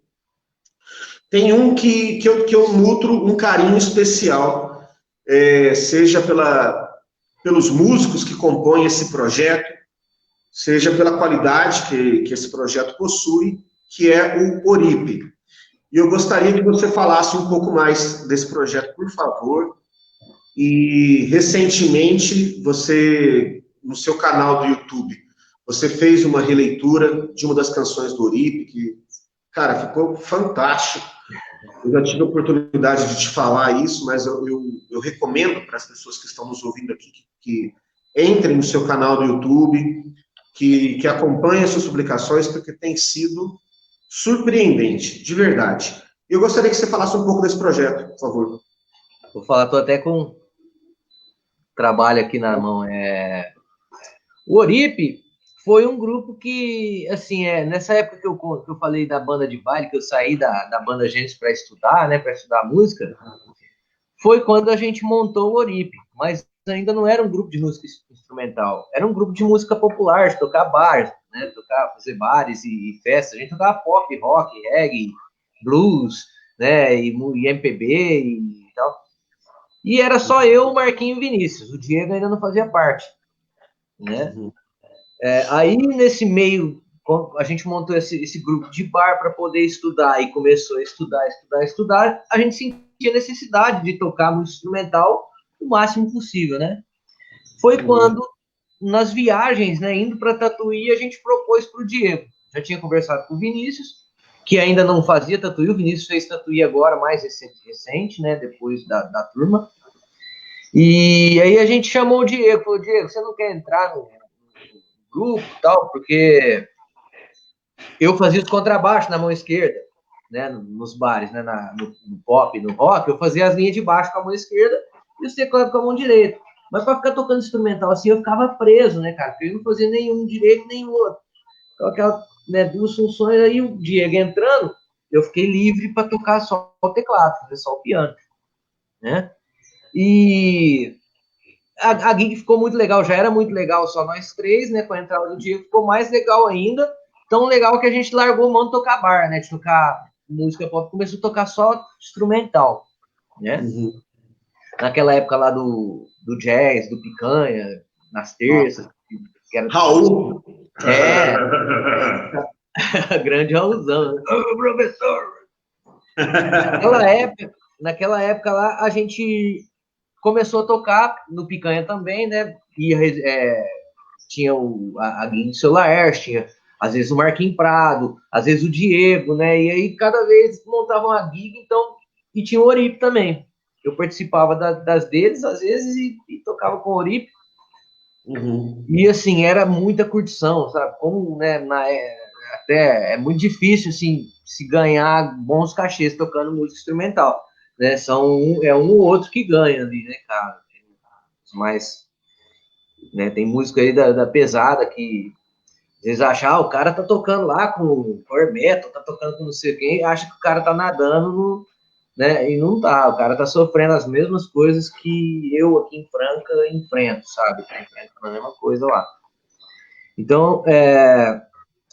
tem um que eu nutro um carinho especial, seja pelos músicos que compõem esse projeto, seja pela qualidade que esse projeto possui, que é o Oripe. E eu gostaria que você falasse um pouco mais desse projeto, por favor. E, recentemente, você, no seu canal do YouTube, você fez uma releitura de uma das canções do Oripe, que, cara, ficou fantástico. Eu já tive a oportunidade de te falar isso, mas eu recomendo para as pessoas que estão nos ouvindo aqui que entrem no seu canal do YouTube, que acompanhem as suas publicações, porque tem sido surpreendente, de verdade. Eu gostaria que você falasse um pouco desse projeto, por favor. Vou falar, estou até com trabalho aqui na mão. O Oripe foi um grupo que, assim, nessa época que eu falei da banda de baile, que eu saí da banda Gênesis para estudar, né, para estudar música, foi quando a gente montou o Oripe, mas ainda não era um grupo de música instrumental. Era um grupo de música popular, de tocar bar, né? Tocar, fazer bares e festas. A gente tocava pop, rock, reggae, blues, né? E MPB e tal. E era só eu, o Marquinho e o Vinícius. O Diego ainda não fazia parte, né? Aí, nesse meio, a gente montou esse grupo de bar para poder estudar e começou a estudar. A gente sentia necessidade de tocar música instrumental o máximo possível, né? Foi quando, nas viagens, né, indo para Tatuí, a gente propôs para o Diego. Já tinha conversado com o Vinícius, que ainda não fazia Tatuí. O Vinícius fez Tatuí agora, mais recente, né, depois da turma. E aí a gente chamou o Diego, falou, Diego, você não quer entrar no grupo e tal? Porque eu fazia os contrabaixo na mão esquerda, né, nos bares, né, no pop, no rock, eu fazia as linhas de baixo com a mão esquerda e os teclados com a mão direita. Mas para ficar tocando instrumental assim, eu ficava preso, né, cara? Porque eu não fazia nenhum direito, nem outro. Então, aquelas, né, duas funções, aí o Diego entrando, eu fiquei livre para tocar só o teclado, fazer só o piano, né? E a gig ficou muito legal, já era muito legal só nós três, né? Com a entrada do Diego, ficou mais legal ainda. Tão legal que a gente largou mão de tocar bar, né? De tocar música pop, começou a tocar só instrumental, né? Naquela época lá do jazz, do Picanha, nas terças. Que era... Raul! Grande Raulzão, né? Ô, professor! Naquela época lá, a gente começou a tocar no Picanha também, né? Tinha a Guilherme Solar, tinha às vezes o Marquinhos Prado, às vezes o Diego, né? E aí cada vez montavam uma gig, então, e tinha o Oripe também. Eu participava das deles, às vezes, e tocava com o Oripe. E assim, era muita curtição, sabe? Como, né, até é muito difícil, assim, se ganhar bons cachês tocando música instrumental, né? É um ou outro que ganha ali, né, cara? Mas, né, tem música aí da pesada que às vezes acham, o cara tá tocando lá com power metal, tá tocando com não sei quem, acha que o cara tá nadando, né? E não tá, o cara tá sofrendo as mesmas coisas que eu aqui em Franca enfrento, sabe? Tá enfrentando a mesma coisa lá. Então,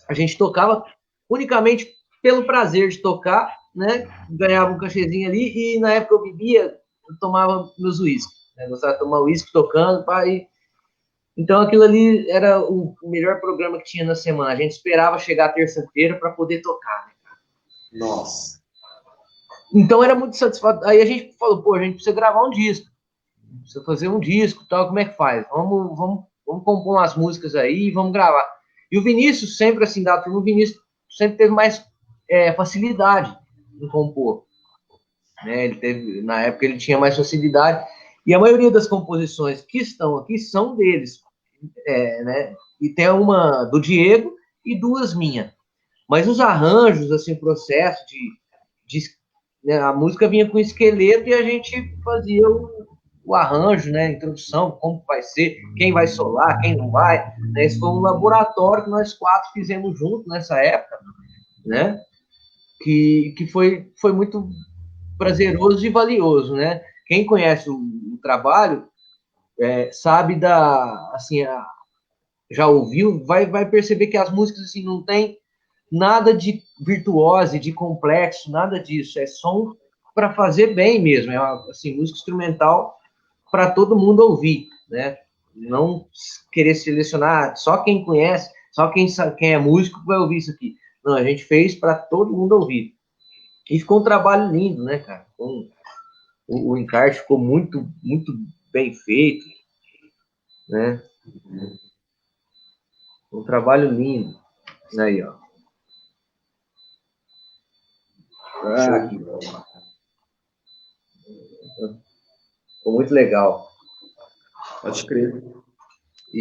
a gente tocava unicamente pelo prazer de tocar, né? Ganhava um cachezinho ali e na época eu bebia, eu tomava meus uísques, né? Gostava de tomar uísque tocando, e então aquilo ali era o melhor programa que tinha na semana. A gente esperava chegar terça-feira para poder tocar, né? Nossa. Então era muito satisfatório. Aí a gente falou, pô, a gente precisa gravar um disco. Precisa fazer um disco, tal, como é que faz? Vamos compor umas músicas aí e vamos gravar. E o Vinícius sempre assim, o Vinícius sempre teve mais facilidade em compor, né? Na época ele tinha mais facilidade e a maioria das composições que estão aqui são deles, né? E tem uma do Diego e duas minhas. Mas os arranjos, assim, o processo né, a música vinha com esqueleto e a gente fazia o arranjo, né, a introdução, como vai ser, quem vai solar, quem não vai, né, esse foi um laboratório que nós quatro fizemos junto nessa época, né, que foi muito prazeroso e valioso, né, quem conhece o trabalho sabe assim, já ouviu, vai perceber que as músicas, assim, não tem nada de virtuose, de complexo, nada disso, é som para fazer bem mesmo, assim, música instrumental para todo mundo ouvir, né? Não querer selecionar só quem conhece, só quem é músico vai ouvir isso aqui. Não, a gente fez para todo mundo ouvir. E ficou um trabalho lindo, né, cara? O encarte ficou muito, muito bem feito, né? Um trabalho lindo. Aí, ó. Aqui. Ficou muito legal. Pode crer.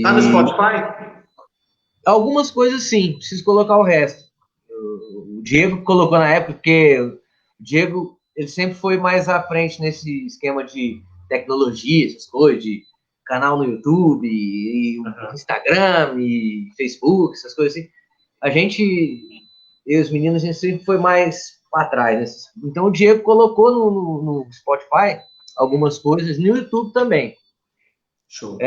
Tá no Spotify? Algumas coisas sim, preciso colocar o resto. O Diego colocou na época, porque o Diego ele sempre foi mais à frente nesse esquema de tecnologia, essas coisas, de canal no YouTube, e Instagram, e Facebook, essas coisas assim. A gente, eu e os meninos, a gente sempre foi mais para trás. Né? Então o Diego colocou no Spotify algumas coisas, no YouTube também. Show.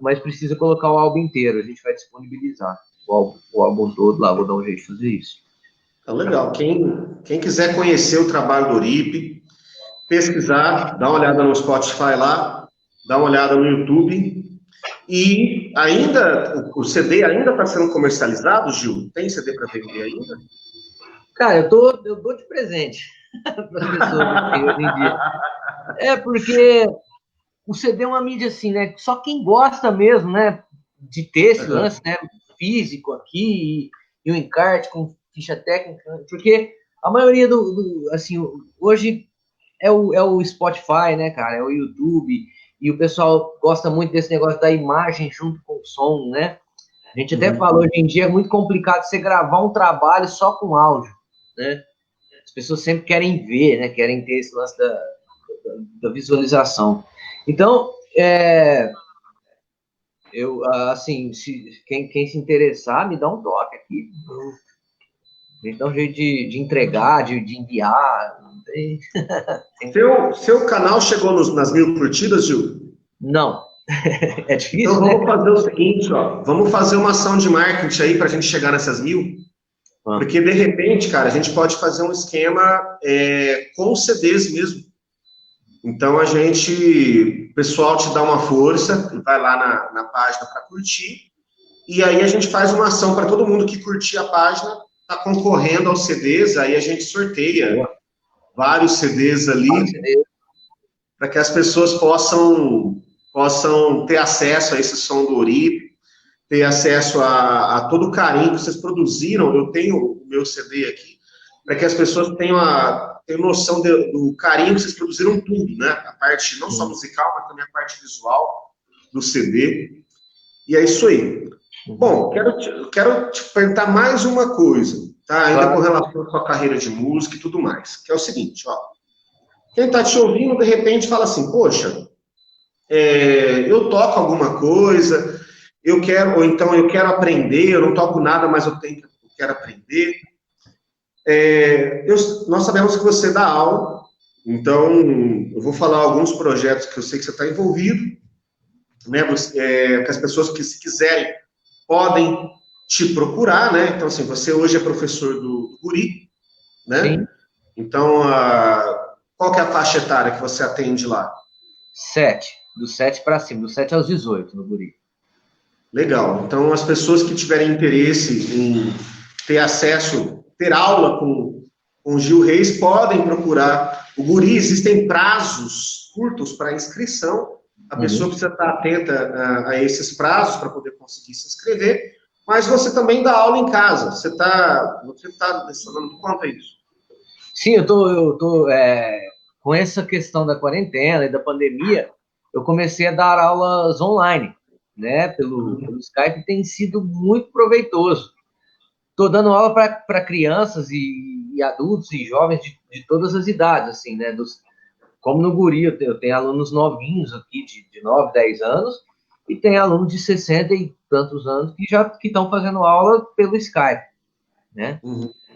Mas precisa colocar o álbum inteiro. A gente vai disponibilizar o álbum todo lá. Vou dar um jeito de fazer isso. Tá legal. Quem quiser conhecer o trabalho do Oripe, pesquisar, dá uma olhada no Spotify lá, dá uma olhada no YouTube. E ainda, o CD ainda está sendo comercializado, Gil? Tem CD para vender ainda? Cara, eu dou de presente para as pessoas aqui hoje em dia. Porque o CD é uma mídia assim, né? Só quem gosta mesmo, né? De ter esse lance, né? Físico aqui e o encarte com ficha técnica. Porque a maioria assim, hoje é o Spotify, né, cara? É o YouTube. E o pessoal gosta muito desse negócio da imagem junto com o som, né? A gente até falou, hoje em dia é muito complicado você gravar um trabalho só com áudio, né? As pessoas sempre querem ver, né? Querem ter esse lance da visualização. Então, assim, quem se interessar, me dá um toque aqui. A gente dá um jeito de entregar, de enviar. Seu canal chegou nas 1000 curtidas, Gil? Não. É difícil, então vamos fazer o seguinte, ó. Vamos fazer uma ação de marketing aí para a gente chegar nessas 1000. Porque, de repente, cara, a gente pode fazer um esquema com CDs mesmo. Então, o pessoal te dá uma força, vai lá na página para curtir, e aí a gente faz uma ação para todo mundo que curtir a página, tá concorrendo aos CDs, aí a gente sorteia vários CDs ali, para que as pessoas possam ter acesso a esse som do Oripe, ter acesso a todo o carinho que vocês produziram. Eu tenho o meu CD aqui, para que as pessoas tenham noção do carinho que vocês produziram tudo, né? A parte não só musical, mas também a parte visual do CD. E é isso aí. Bom, quero te perguntar mais uma coisa, tá? Ainda com relação à sua carreira de música e tudo mais, que é o seguinte, ó. Quem está te ouvindo, de repente, fala assim, poxa, eu toco alguma coisa, eu quero aprender, eu não toco nada, mas eu quero aprender. Nós sabemos que você dá aula, então eu vou falar alguns projetos que eu sei que você está envolvido, né? Que as pessoas que, se quiserem, podem te procurar, né? Então, assim, você hoje é professor do Guri, né? Sim. Então, qual que é a faixa etária que você atende lá? 7, dos 7 para cima, dos 7 aos 18 no Guri. Legal. Então, as pessoas que tiverem interesse em ter aula com o Gil Reis, podem procurar o Guri. Existem prazos curtos para inscrição. A pessoa precisa estar atenta a esses prazos para poder conseguir se inscrever. Mas você também dá aula em casa. Você está dando conta disso? Sim, eu tô com essa questão da quarentena e da pandemia, eu comecei a dar aulas online, né? Pelo Skype, tem sido muito proveitoso. Estou dando aula para crianças e adultos e jovens de todas as idades, assim, né? Como no Guri, eu tenho alunos novinhos aqui, de 9, 10 anos, e tem alunos de 60 e tantos anos que estão fazendo aula pelo Skype, né?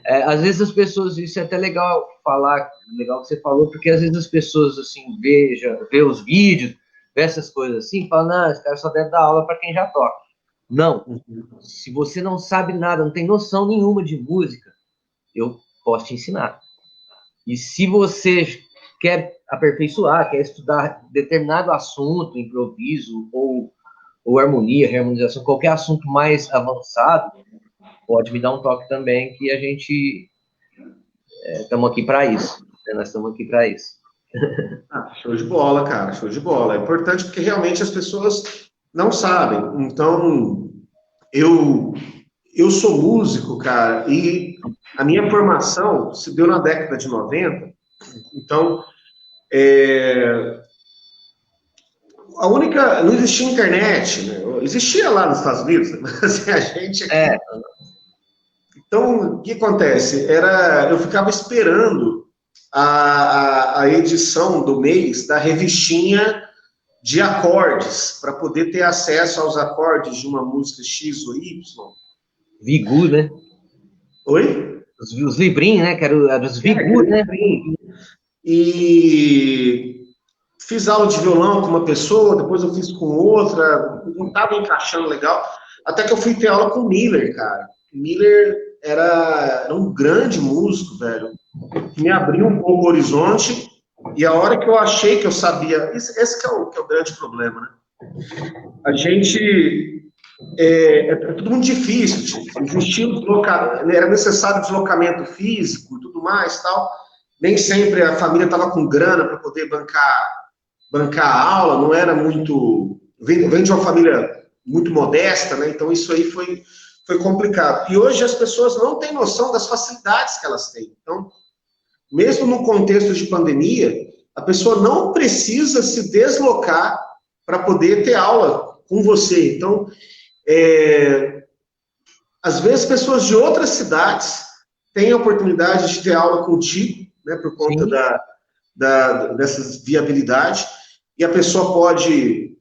Às vezes as pessoas, isso é até legal falar, legal que você falou, porque às vezes as pessoas, assim, vê os vídeos, vê essas coisas assim, falam, não, esse cara só deve dar aula para quem já toca. Não. Se você não sabe nada, não tem noção nenhuma de música, eu posso te ensinar. E se você quer aperfeiçoar, quer estudar determinado assunto, improviso ou harmonia, harmonização, qualquer assunto mais avançado, pode me dar um toque também, que a gente estamos aqui para isso. Né? Nós estamos aqui para isso. Show de bola, cara, show de bola. É importante porque realmente as pessoas não sabem. Então, eu sou músico, cara, e a minha formação se deu na década de 90. Então, não existia internet, né? Existia lá nos Estados Unidos, mas a gente aqui... Então, o que acontece? Eu ficava esperando a edição do mês da revistinha de acordes, para poder ter acesso aos acordes de uma música X ou Y. Vigu, né? Oi? Os livrinhos, né? Que eram os Vigu, né? E fiz aula de violão com uma pessoa, depois eu fiz com outra, não estava encaixando legal, até que eu fui ter aula com o Miller, cara. O Miller era um grande músico, velho, que me abriu um pouco o horizonte, e a hora que eu achei que eu sabia, esse que é o grande problema, né? A gente, é tudo muito difícil, tipo, existia era necessário deslocamento físico e tudo mais, tal, nem sempre a família estava com grana para poder bancar a aula, não era muito, vem de uma família muito modesta, né? Então isso aí foi complicado. E hoje as pessoas não têm noção das facilidades que elas têm. Então, mesmo no contexto de pandemia, a pessoa não precisa se deslocar para poder ter aula com você. Então, às vezes pessoas de outras cidades têm a oportunidade de ter aula contigo, né, por conta dessas viabilidades, e a pessoa pode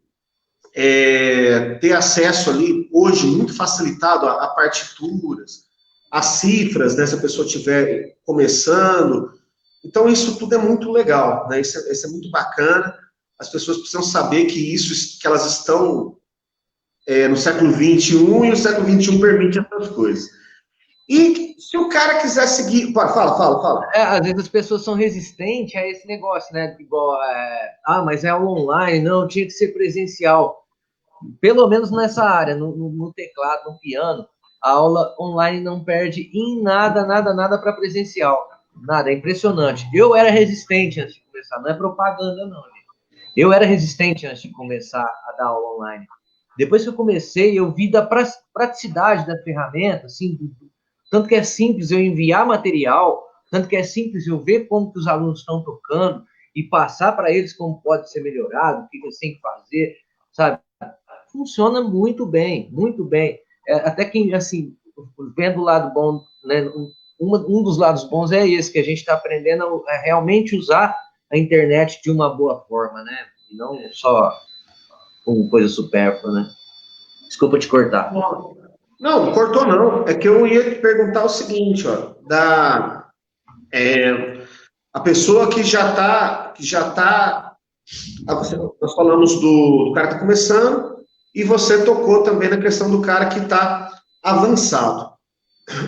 ter acesso ali, hoje, muito facilitado a partituras, a cifras, né, se a pessoa estiver começando. Então, isso tudo é muito legal, né? Isso é muito bacana. As pessoas precisam saber que que elas estão no século XXI, e o século XXI permite essas coisas. E se o cara quiser seguir... Fala. Às vezes as pessoas são resistentes a esse negócio, né? Igual, mas é aula online, não, tinha que ser presencial. Pelo menos nessa área, no teclado, no piano, a aula online não perde em nada para presencial. Nada, é impressionante. Eu era resistente antes de começar, não é propaganda não, gente. Eu era resistente antes de começar a dar aula online. Depois que eu comecei, eu vi da praticidade da ferramenta, assim, tanto que é simples eu enviar material, tanto que é simples eu ver como que os alunos estão tocando e passar para eles como pode ser melhorado, o que eles têm que fazer, sabe? Funciona muito bem, muito bem. Até que, assim, vendo o lado bom, né, um dos lados bons é esse, que a gente está aprendendo a realmente usar a internet de uma boa forma, né? E não só como coisa supérflua, né? Desculpa te cortar. Não cortou não. É que eu ia te perguntar o seguinte, ó, a pessoa que já está, nós falamos do cara que está começando, e você tocou também na questão do cara que está avançado.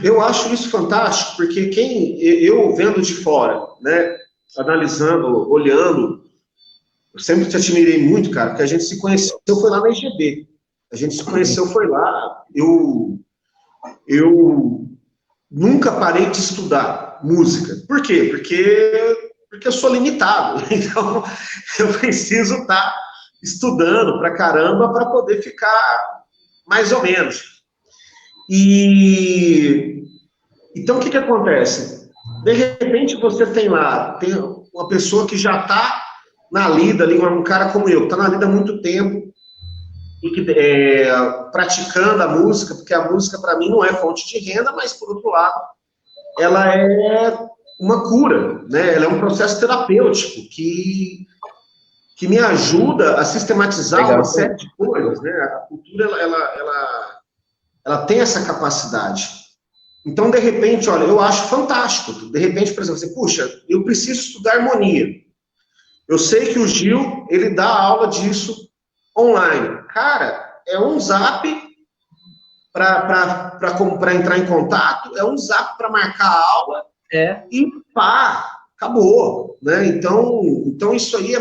Eu acho isso fantástico, porque eu vendo de fora, né, analisando, olhando, eu sempre te admirei muito, cara, porque a gente se conheceu, foi lá na IGB. A gente se conheceu, foi lá. Eu nunca parei de estudar música. Por quê? Porque eu sou limitado. Então, eu preciso estar estudando pra caramba para poder ficar mais ou menos. Então, o que acontece? De repente, você tem uma pessoa que já está na lida, ali, um cara como eu, que está na lida há muito tempo, e que praticando a música, porque a música, para mim, não é fonte de renda, mas, por outro lado, ela é uma cura, né? Ela é um processo terapêutico que me ajuda a sistematizar uma série de coisas, né? A cultura, ela tem essa capacidade. Então, de repente, olha, eu acho fantástico. De repente, por exemplo, você, puxa, eu preciso estudar harmonia. Eu sei que o Gil, ele dá aula disso online. Cara, é um zap para entrar em contato, é um zap para marcar a aula, e pá, acabou, né? Então isso aí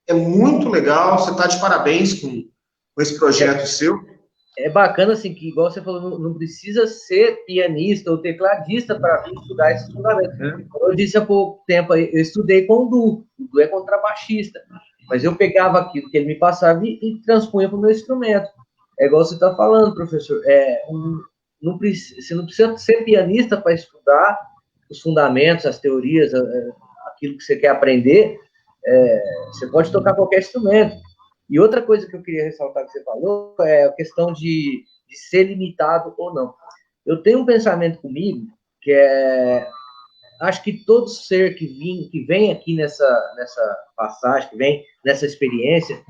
é muito legal, você está de parabéns com esse projeto seu. É bacana, assim, que, igual você falou, não precisa ser pianista ou tecladista para vir estudar esses fundamentos. Eu disse há pouco tempo, eu estudei com o Du é contrabaixista, mas eu pegava aquilo que ele me passava e transpunha para o meu instrumento. É igual você está falando, professor, você não precisa ser pianista para estudar os fundamentos, as teorias, aquilo que você quer aprender, você pode tocar qualquer instrumento. E outra coisa que eu queria ressaltar que você falou é a questão de ser limitado ou não. Eu tenho um pensamento comigo que acho que todo ser que vem aqui nessa passagem, que vem nessa experiência,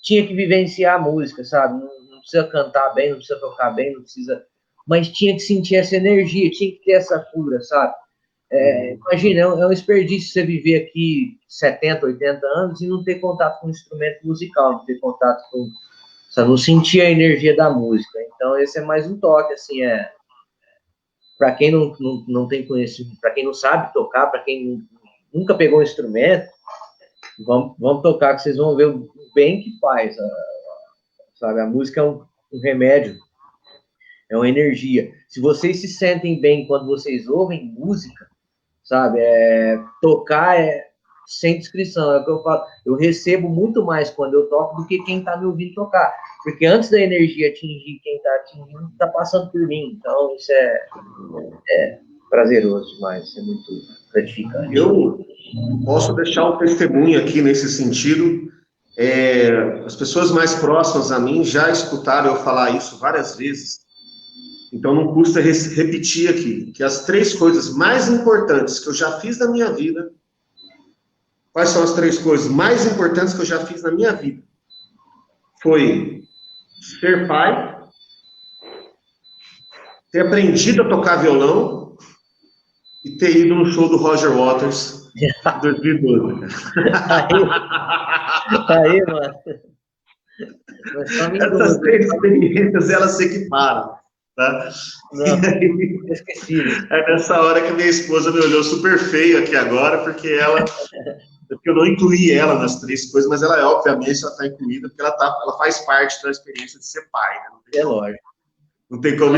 tinha que vivenciar a música, sabe? Não precisa cantar bem, não precisa tocar bem, não precisa... Mas tinha que sentir essa energia, tinha que ter essa cura, sabe? Imagina, é um desperdício você viver aqui 70, 80 anos e não ter contato com o instrumento musical, não ter contato com... Só não sentir a energia da música. Então, esse é mais um toque, assim, para quem não tem conhecimento, para quem não sabe tocar, para quem nunca pegou um instrumento, vamos tocar, que vocês vão ver o bem que faz, sabe? A música é um remédio, é uma energia. Se vocês se sentem bem quando vocês ouvem música, sabe? Tocar sem descrição, é o que eu falo. Eu recebo muito mais quando eu toco do que quem está me ouvindo tocar. Porque antes da energia atingir quem está atingindo, está passando por mim. Então, isso é prazeroso demais, isso é muito gratificante. Eu posso deixar um testemunho aqui nesse sentido. As pessoas mais próximas a mim já escutaram eu falar isso várias vezes. Então, não custa repetir aqui, que as 3 coisas mais importantes que eu já fiz na minha vida... Quais são as 3 coisas mais importantes que eu já fiz na minha vida? Foi ser pai, ter aprendido a tocar violão e ter ido no show do Roger Waters em 2012. Aí, mano. Essas 3 experiências, elas se equiparam. Tá? Não, esqueci. É nessa hora que a minha esposa me olhou super feio aqui agora, porque eu não incluí ela nas 3 coisas, mas ela, obviamente, ela está incluída, porque ela faz parte da experiência de ser pai. Né? Lógico. Não tem como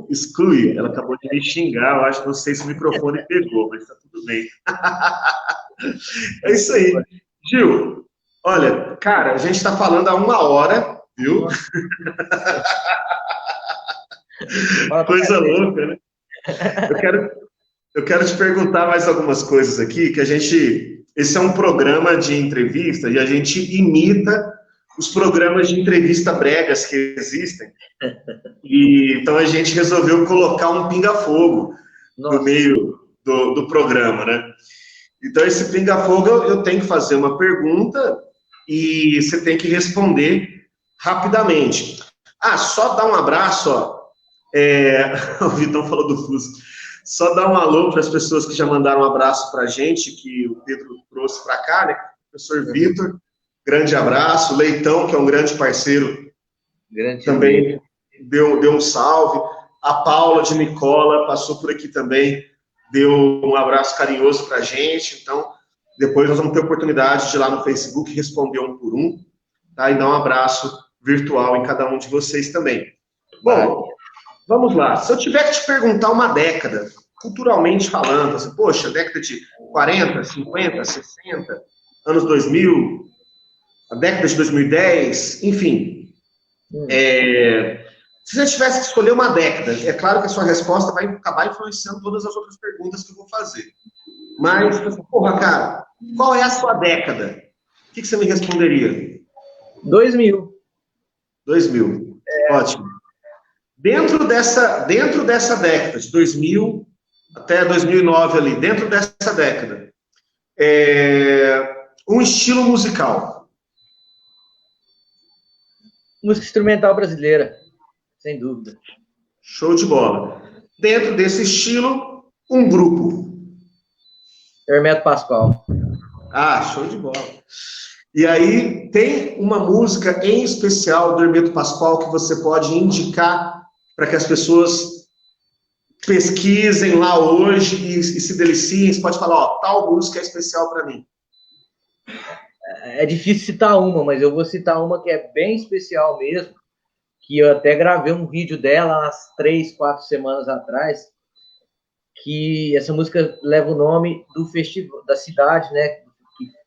excluir. Ela acabou de me xingar, eu acho, não sei se o microfone pegou, mas está tudo bem. É isso aí. Gil, olha, cara, a gente está falando há 1 hora, viu? Coisa louca, né? Eu quero te perguntar mais algumas coisas aqui, que esse é um programa de entrevista e a gente imita os programas de entrevista bregas que existem. E então a gente resolveu colocar um pinga-fogo no meio do programa, né? Então esse pinga-fogo eu tenho que fazer uma pergunta e você tem que responder rapidamente. Só dar um abraço, ó. O Vitão falou do Fusca. Só dar um alô para as pessoas que já mandaram um abraço para a gente, que o Pedro trouxe para cá, né? Professor Vitor, grande abraço. Leitão, que é um grande parceiro, também deu um salve. A Paula de Nicola passou por aqui também, deu um abraço carinhoso para a gente. Então, depois nós vamos ter oportunidade de ir lá no Facebook responder um por um, tá? E dar um abraço virtual em cada um de vocês também. Bom, vamos lá. Se eu tiver que te perguntar uma década, culturalmente falando, assim, poxa, década de 40, 50, 60, anos 2000, a década de 2010, enfim. Se você tivesse que escolher uma década, é claro que a sua resposta vai acabar influenciando todas as outras perguntas que eu vou fazer. Mas, porra, cara, qual é a sua década? O que você me responderia? 2000. 2000. Ótimo. Dentro dessa década, de 2000 até 2009 ali, dentro dessa década, um estilo musical. Música instrumental brasileira, sem dúvida. Show de bola. Dentro desse estilo, um grupo. Hermeto Pascoal. Show de bola. E aí, tem uma música em especial do Hermeto Pascoal que você pode indicar para que as pessoas pesquisem lá hoje e se deliciem? Você pode falar, tal música é especial para mim. É difícil citar uma, mas eu vou citar uma que é bem especial mesmo, que eu até gravei um vídeo dela umas 3, 4 semanas atrás, que essa música leva o nome do festival, da cidade, né,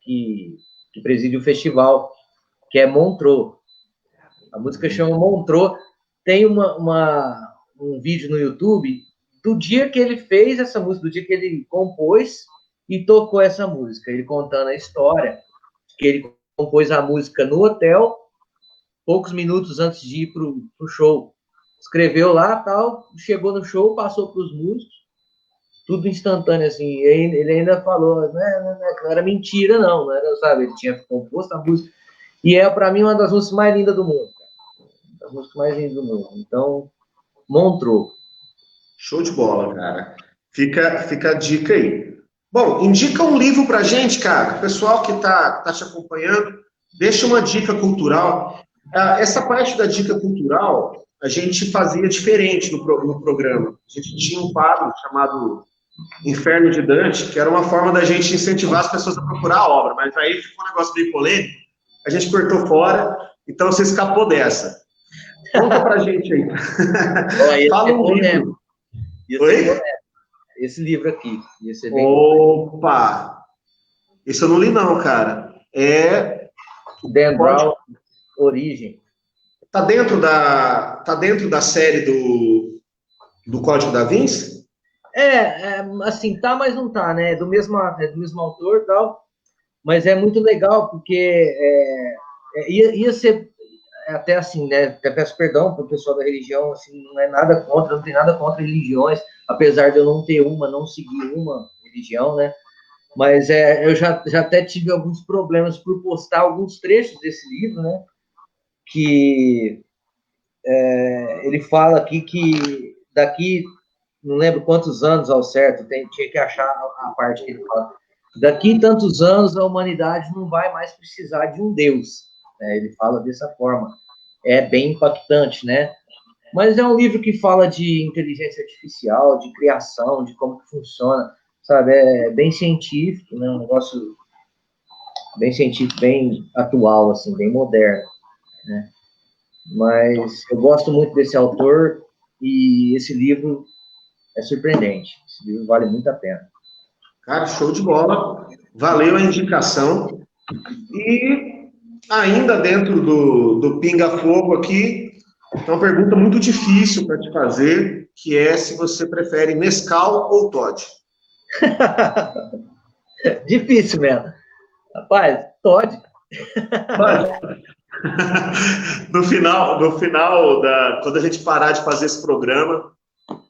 que preside o festival, que é Montreux. A música chama Montreux. Tem um vídeo no YouTube do dia que ele fez essa música, do dia que ele compôs e tocou essa música. Ele contando a história, que ele compôs a música no hotel, poucos minutos antes de ir pro show. Escreveu lá, tal, chegou no show, passou para os músicos, tudo instantâneo, assim. Ele ainda falou, não era mentira, não era, sabe? Ele tinha composto a música. E para mim, uma das músicas mais lindas do mundo. A música mais linda do mundo. Então, Montreux. Show de bola, cara. Fica a dica aí. Bom, indica um livro pra gente, cara. O pessoal que tá te acompanhando, deixa uma dica cultural. Essa parte da dica cultural, a gente fazia diferente no programa. A gente tinha um quadro chamado Inferno de Dante, que era uma forma da gente incentivar as pessoas a procurar a obra, mas aí ficou um negócio bem polêmico, a gente cortou fora, então você escapou dessa. Conta pra gente aí. Fala um livro. Oi? Esse livro aqui. Opa! Esse eu não li não, cara. Dan Brown, Origem. Tá dentro da série do Código da Vinci? Assim, tá, mas não tá, né? É do mesmo autor e tal, mas é muito legal, porque ia ser até assim, né? Até peço perdão pro pessoal da religião, assim, não tem nada contra religiões, apesar de eu não seguir uma religião, né? Mas eu já até tive alguns problemas por postar alguns trechos desse livro, né? Que ele fala aqui que daqui, não lembro quantos anos ao certo, tinha que achar a parte que ele fala. Daqui tantos anos a humanidade não vai mais precisar de um Deus. Ele fala dessa forma. É bem impactante, né? Mas é um livro que fala de inteligência artificial, de criação, de como que funciona, sabe? É bem científico, né? Um negócio bem científico, bem atual, assim, bem moderno, né? Mas eu gosto muito desse autor e esse livro é surpreendente. Esse livro vale muito a pena. Cara, show de bola. Valeu a indicação. E ainda dentro do Pinga Fogo aqui, é uma pergunta muito difícil para te fazer, que é se você prefere Nescau ou Toddy. Difícil mesmo. Rapaz, Toddy. No final quando a gente parar de fazer esse programa,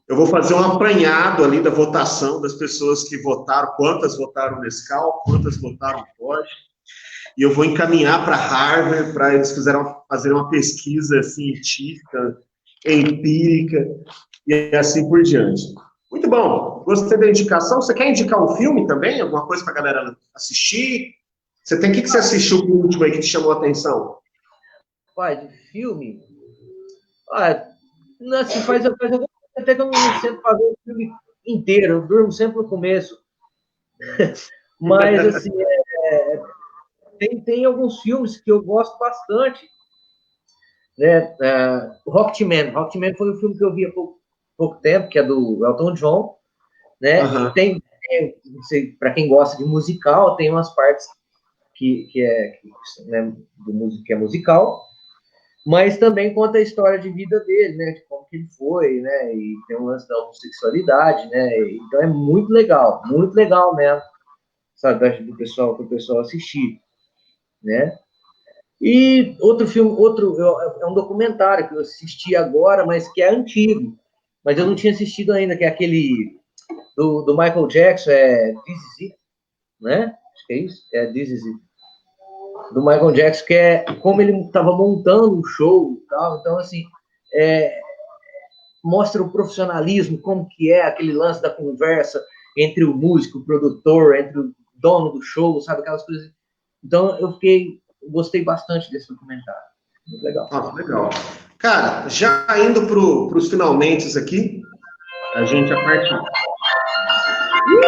eu vou fazer um apanhado ali da votação das pessoas que votaram, quantas votaram Nescau, quantas votaram Toddy, e eu vou encaminhar para Harvard para eles fazer uma pesquisa científica, empírica, e assim por diante. Muito bom, gostei da indicação. Você quer indicar um filme também? Alguma coisa para a galera assistir? O que você assistiu por último aí que te chamou a atenção? Pai, de filme? Assim, faz até que eu não sempre fazer o filme inteiro, eu durmo sempre no começo. Mas, assim, tem alguns filmes que eu gosto bastante, né? Rocketman foi um filme que eu vi há pouco tempo, que é do Elton John, né? Uhum. Tem para quem gosta de musical, tem umas partes que é musical, mas também conta a história de vida dele, né? De como que ele foi, né? E tem um lance da homossexualidade, né? Então é muito legal mesmo, sabe? Pro pessoal assistir, né? E outro filme, é um documentário que eu assisti agora, mas que é antigo, mas eu não tinha assistido ainda, que é aquele do Michael Jackson, This Is It, né? Acho que é isso, This Is It. Do Michael Jackson, que é como ele estava montando o show e tal. Então, assim, mostra o profissionalismo, como que é aquele lance da conversa entre o músico, o produtor, entre o dono do show, sabe, aquelas coisas. Então, eu gostei bastante desse documentário. Muito legal. Legal. Cara, já indo para os finalmente aqui, a gente a parte... Vou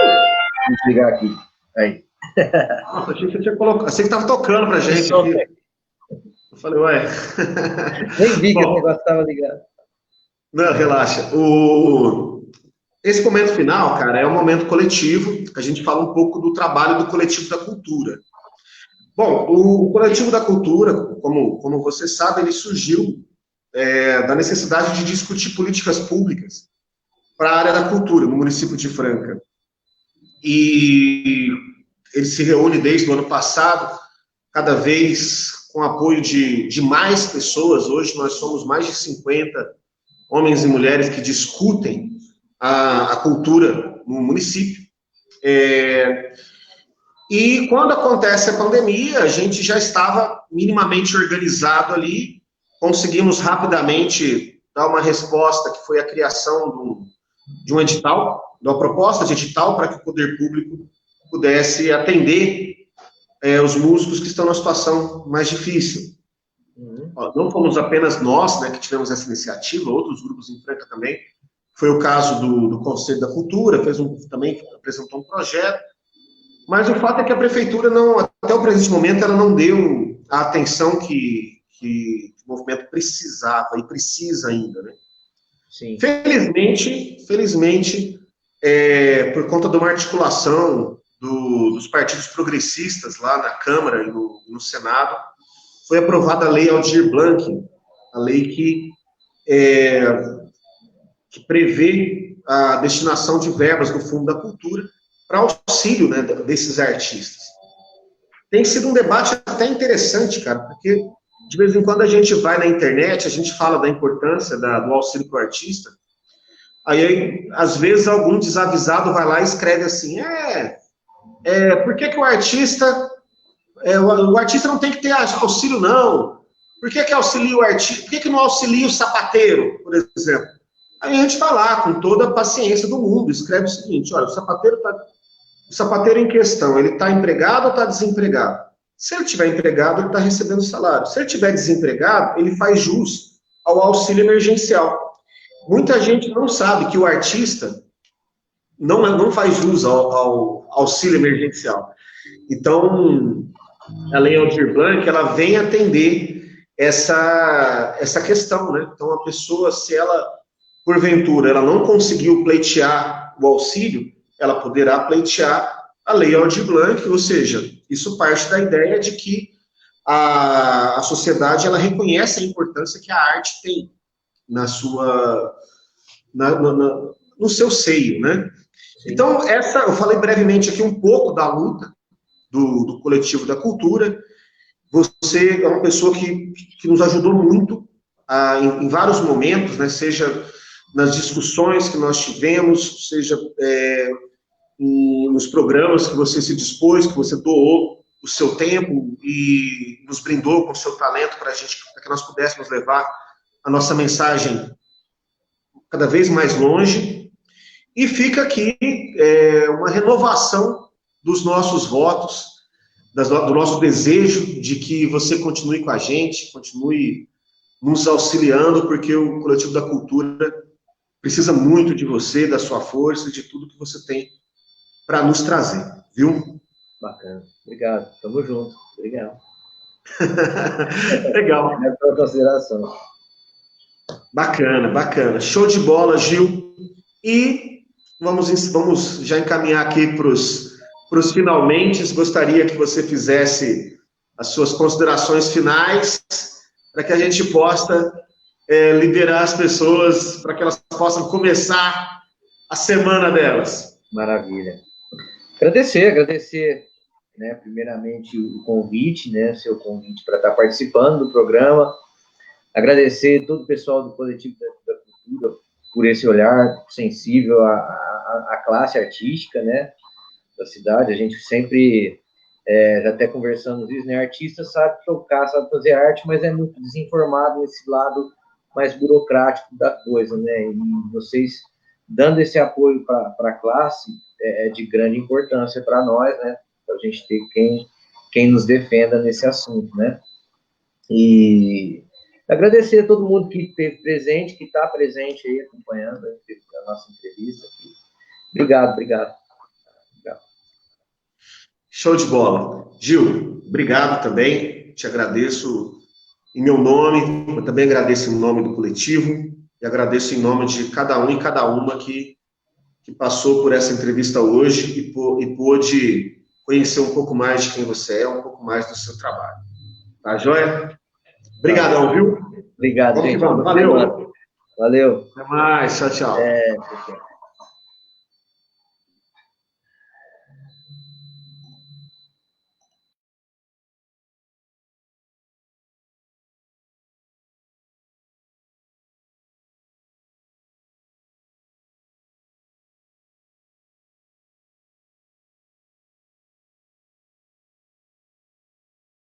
desligar aqui. Aí. Nossa, achei que você tinha colocado. Achei que estava tocando pra gente aqui. Eu falei, ué. Nem vi que o negócio estava ligado. Não, relaxa. Esse momento final, cara, é um momento coletivo. A gente fala um pouco do trabalho do Coletivo da Cultura. Bom, o Coletivo da Cultura, como você sabe, ele surgiu da necessidade de discutir políticas públicas para a área da cultura, no município de Franca. E ele se reúne desde o ano passado, cada vez com apoio de mais pessoas. Hoje nós somos mais de 50 homens e mulheres que discutem a cultura no município. E quando acontece a pandemia, a gente já estava minimamente organizado ali, conseguimos rapidamente dar uma resposta, que foi a criação de um edital uma proposta de edital para que o poder público pudesse atender os músicos que estão numa situação mais difícil. Não fomos apenas nós, né, que tivemos essa iniciativa, outros grupos em Franca também. Foi o caso do Conselho da Cultura, também apresentou um projeto. Mas o fato é que a prefeitura, até o presente momento, ela não deu a atenção que o movimento precisava e precisa ainda, né? Sim. Felizmente, por conta de uma articulação dos partidos progressistas lá na Câmara e no Senado, foi aprovada a Lei Aldir Blanc, a lei que prevê a destinação de verbas do Fundo da Cultura para auxílio, né, desses artistas. Tem sido um debate até interessante, cara, porque de vez em quando a gente vai na internet, a gente fala da importância do auxílio para o artista, aí às vezes algum desavisado vai lá e escreve assim, por que o artista não tem que ter auxílio, não? Por que auxilia o artista? Por que não auxilia o sapateiro, por exemplo? Aí a gente vai lá, com toda a paciência do mundo, escreve o seguinte, olha, o sapateiro em questão, ele está empregado ou está desempregado? Se ele estiver empregado, ele está recebendo salário. Se ele estiver desempregado, ele faz jus ao auxílio emergencial. Muita gente não sabe que o artista não faz jus ao auxílio emergencial. Então, a Lei Aldir Blanc, ela vem atender essa questão, né? Então, a pessoa, se ela, porventura, ela não conseguiu pleitear o auxílio, ela poderá pleitear a Lei Aldir Blanc, ou seja, isso parte da ideia de que a sociedade, ela reconhece a importância que a arte tem no seu seio, né? Sim. Então, eu falei brevemente aqui um pouco da luta do Coletivo da Cultura. Você é uma pessoa que nos ajudou muito em vários momentos, né? Seja nas discussões que nós tivemos, seja nos programas que você se dispôs, que você doou o seu tempo e nos brindou com o seu talento para que nós pudéssemos levar a nossa mensagem cada vez mais longe. E fica aqui uma renovação dos nossos votos, do nosso desejo de que você continue com a gente, continue nos auxiliando, porque o Coletivo da Cultura precisa muito de você, da sua força e de tudo que você tem para nos trazer, viu? Bacana. Obrigado. Tamo junto. Obrigado. Legal. É pela consideração. Bacana. Show de bola, Gil. E vamos já encaminhar aqui para os finalmente. Gostaria que você fizesse as suas considerações finais para que a gente possa liberar as pessoas, para que elas possam começar a semana delas. Maravilha. Agradecer, né, primeiramente o convite, né, seu convite para estar participando do programa. Agradecer todo o pessoal do Coletivo da Cultura por esse olhar sensível à classe artística, né, da cidade. A gente sempre, já até conversamos isso, né, artista sabe tocar, sabe fazer arte, mas é muito desinformado nesse lado mais burocrático da coisa, né, e vocês dando esse apoio para a classe é de grande importância para nós, né, para a gente ter quem nos defenda nesse assunto, né, e agradecer a todo mundo que esteve presente, que está presente aí, acompanhando a nossa entrevista aqui. Obrigado. Show de bola. Gil, obrigado também, te agradeço em meu nome, eu também agradeço em nome do coletivo, e agradeço em nome de cada um e cada uma que passou por essa entrevista hoje e pôde conhecer um pouco mais de quem você é, um pouco mais do seu trabalho. Tá, joia? Obrigadão, viu? Obrigado, Vamos gente. que vamos. Valeu. Valeu. Até mais. Tchau. Tchau.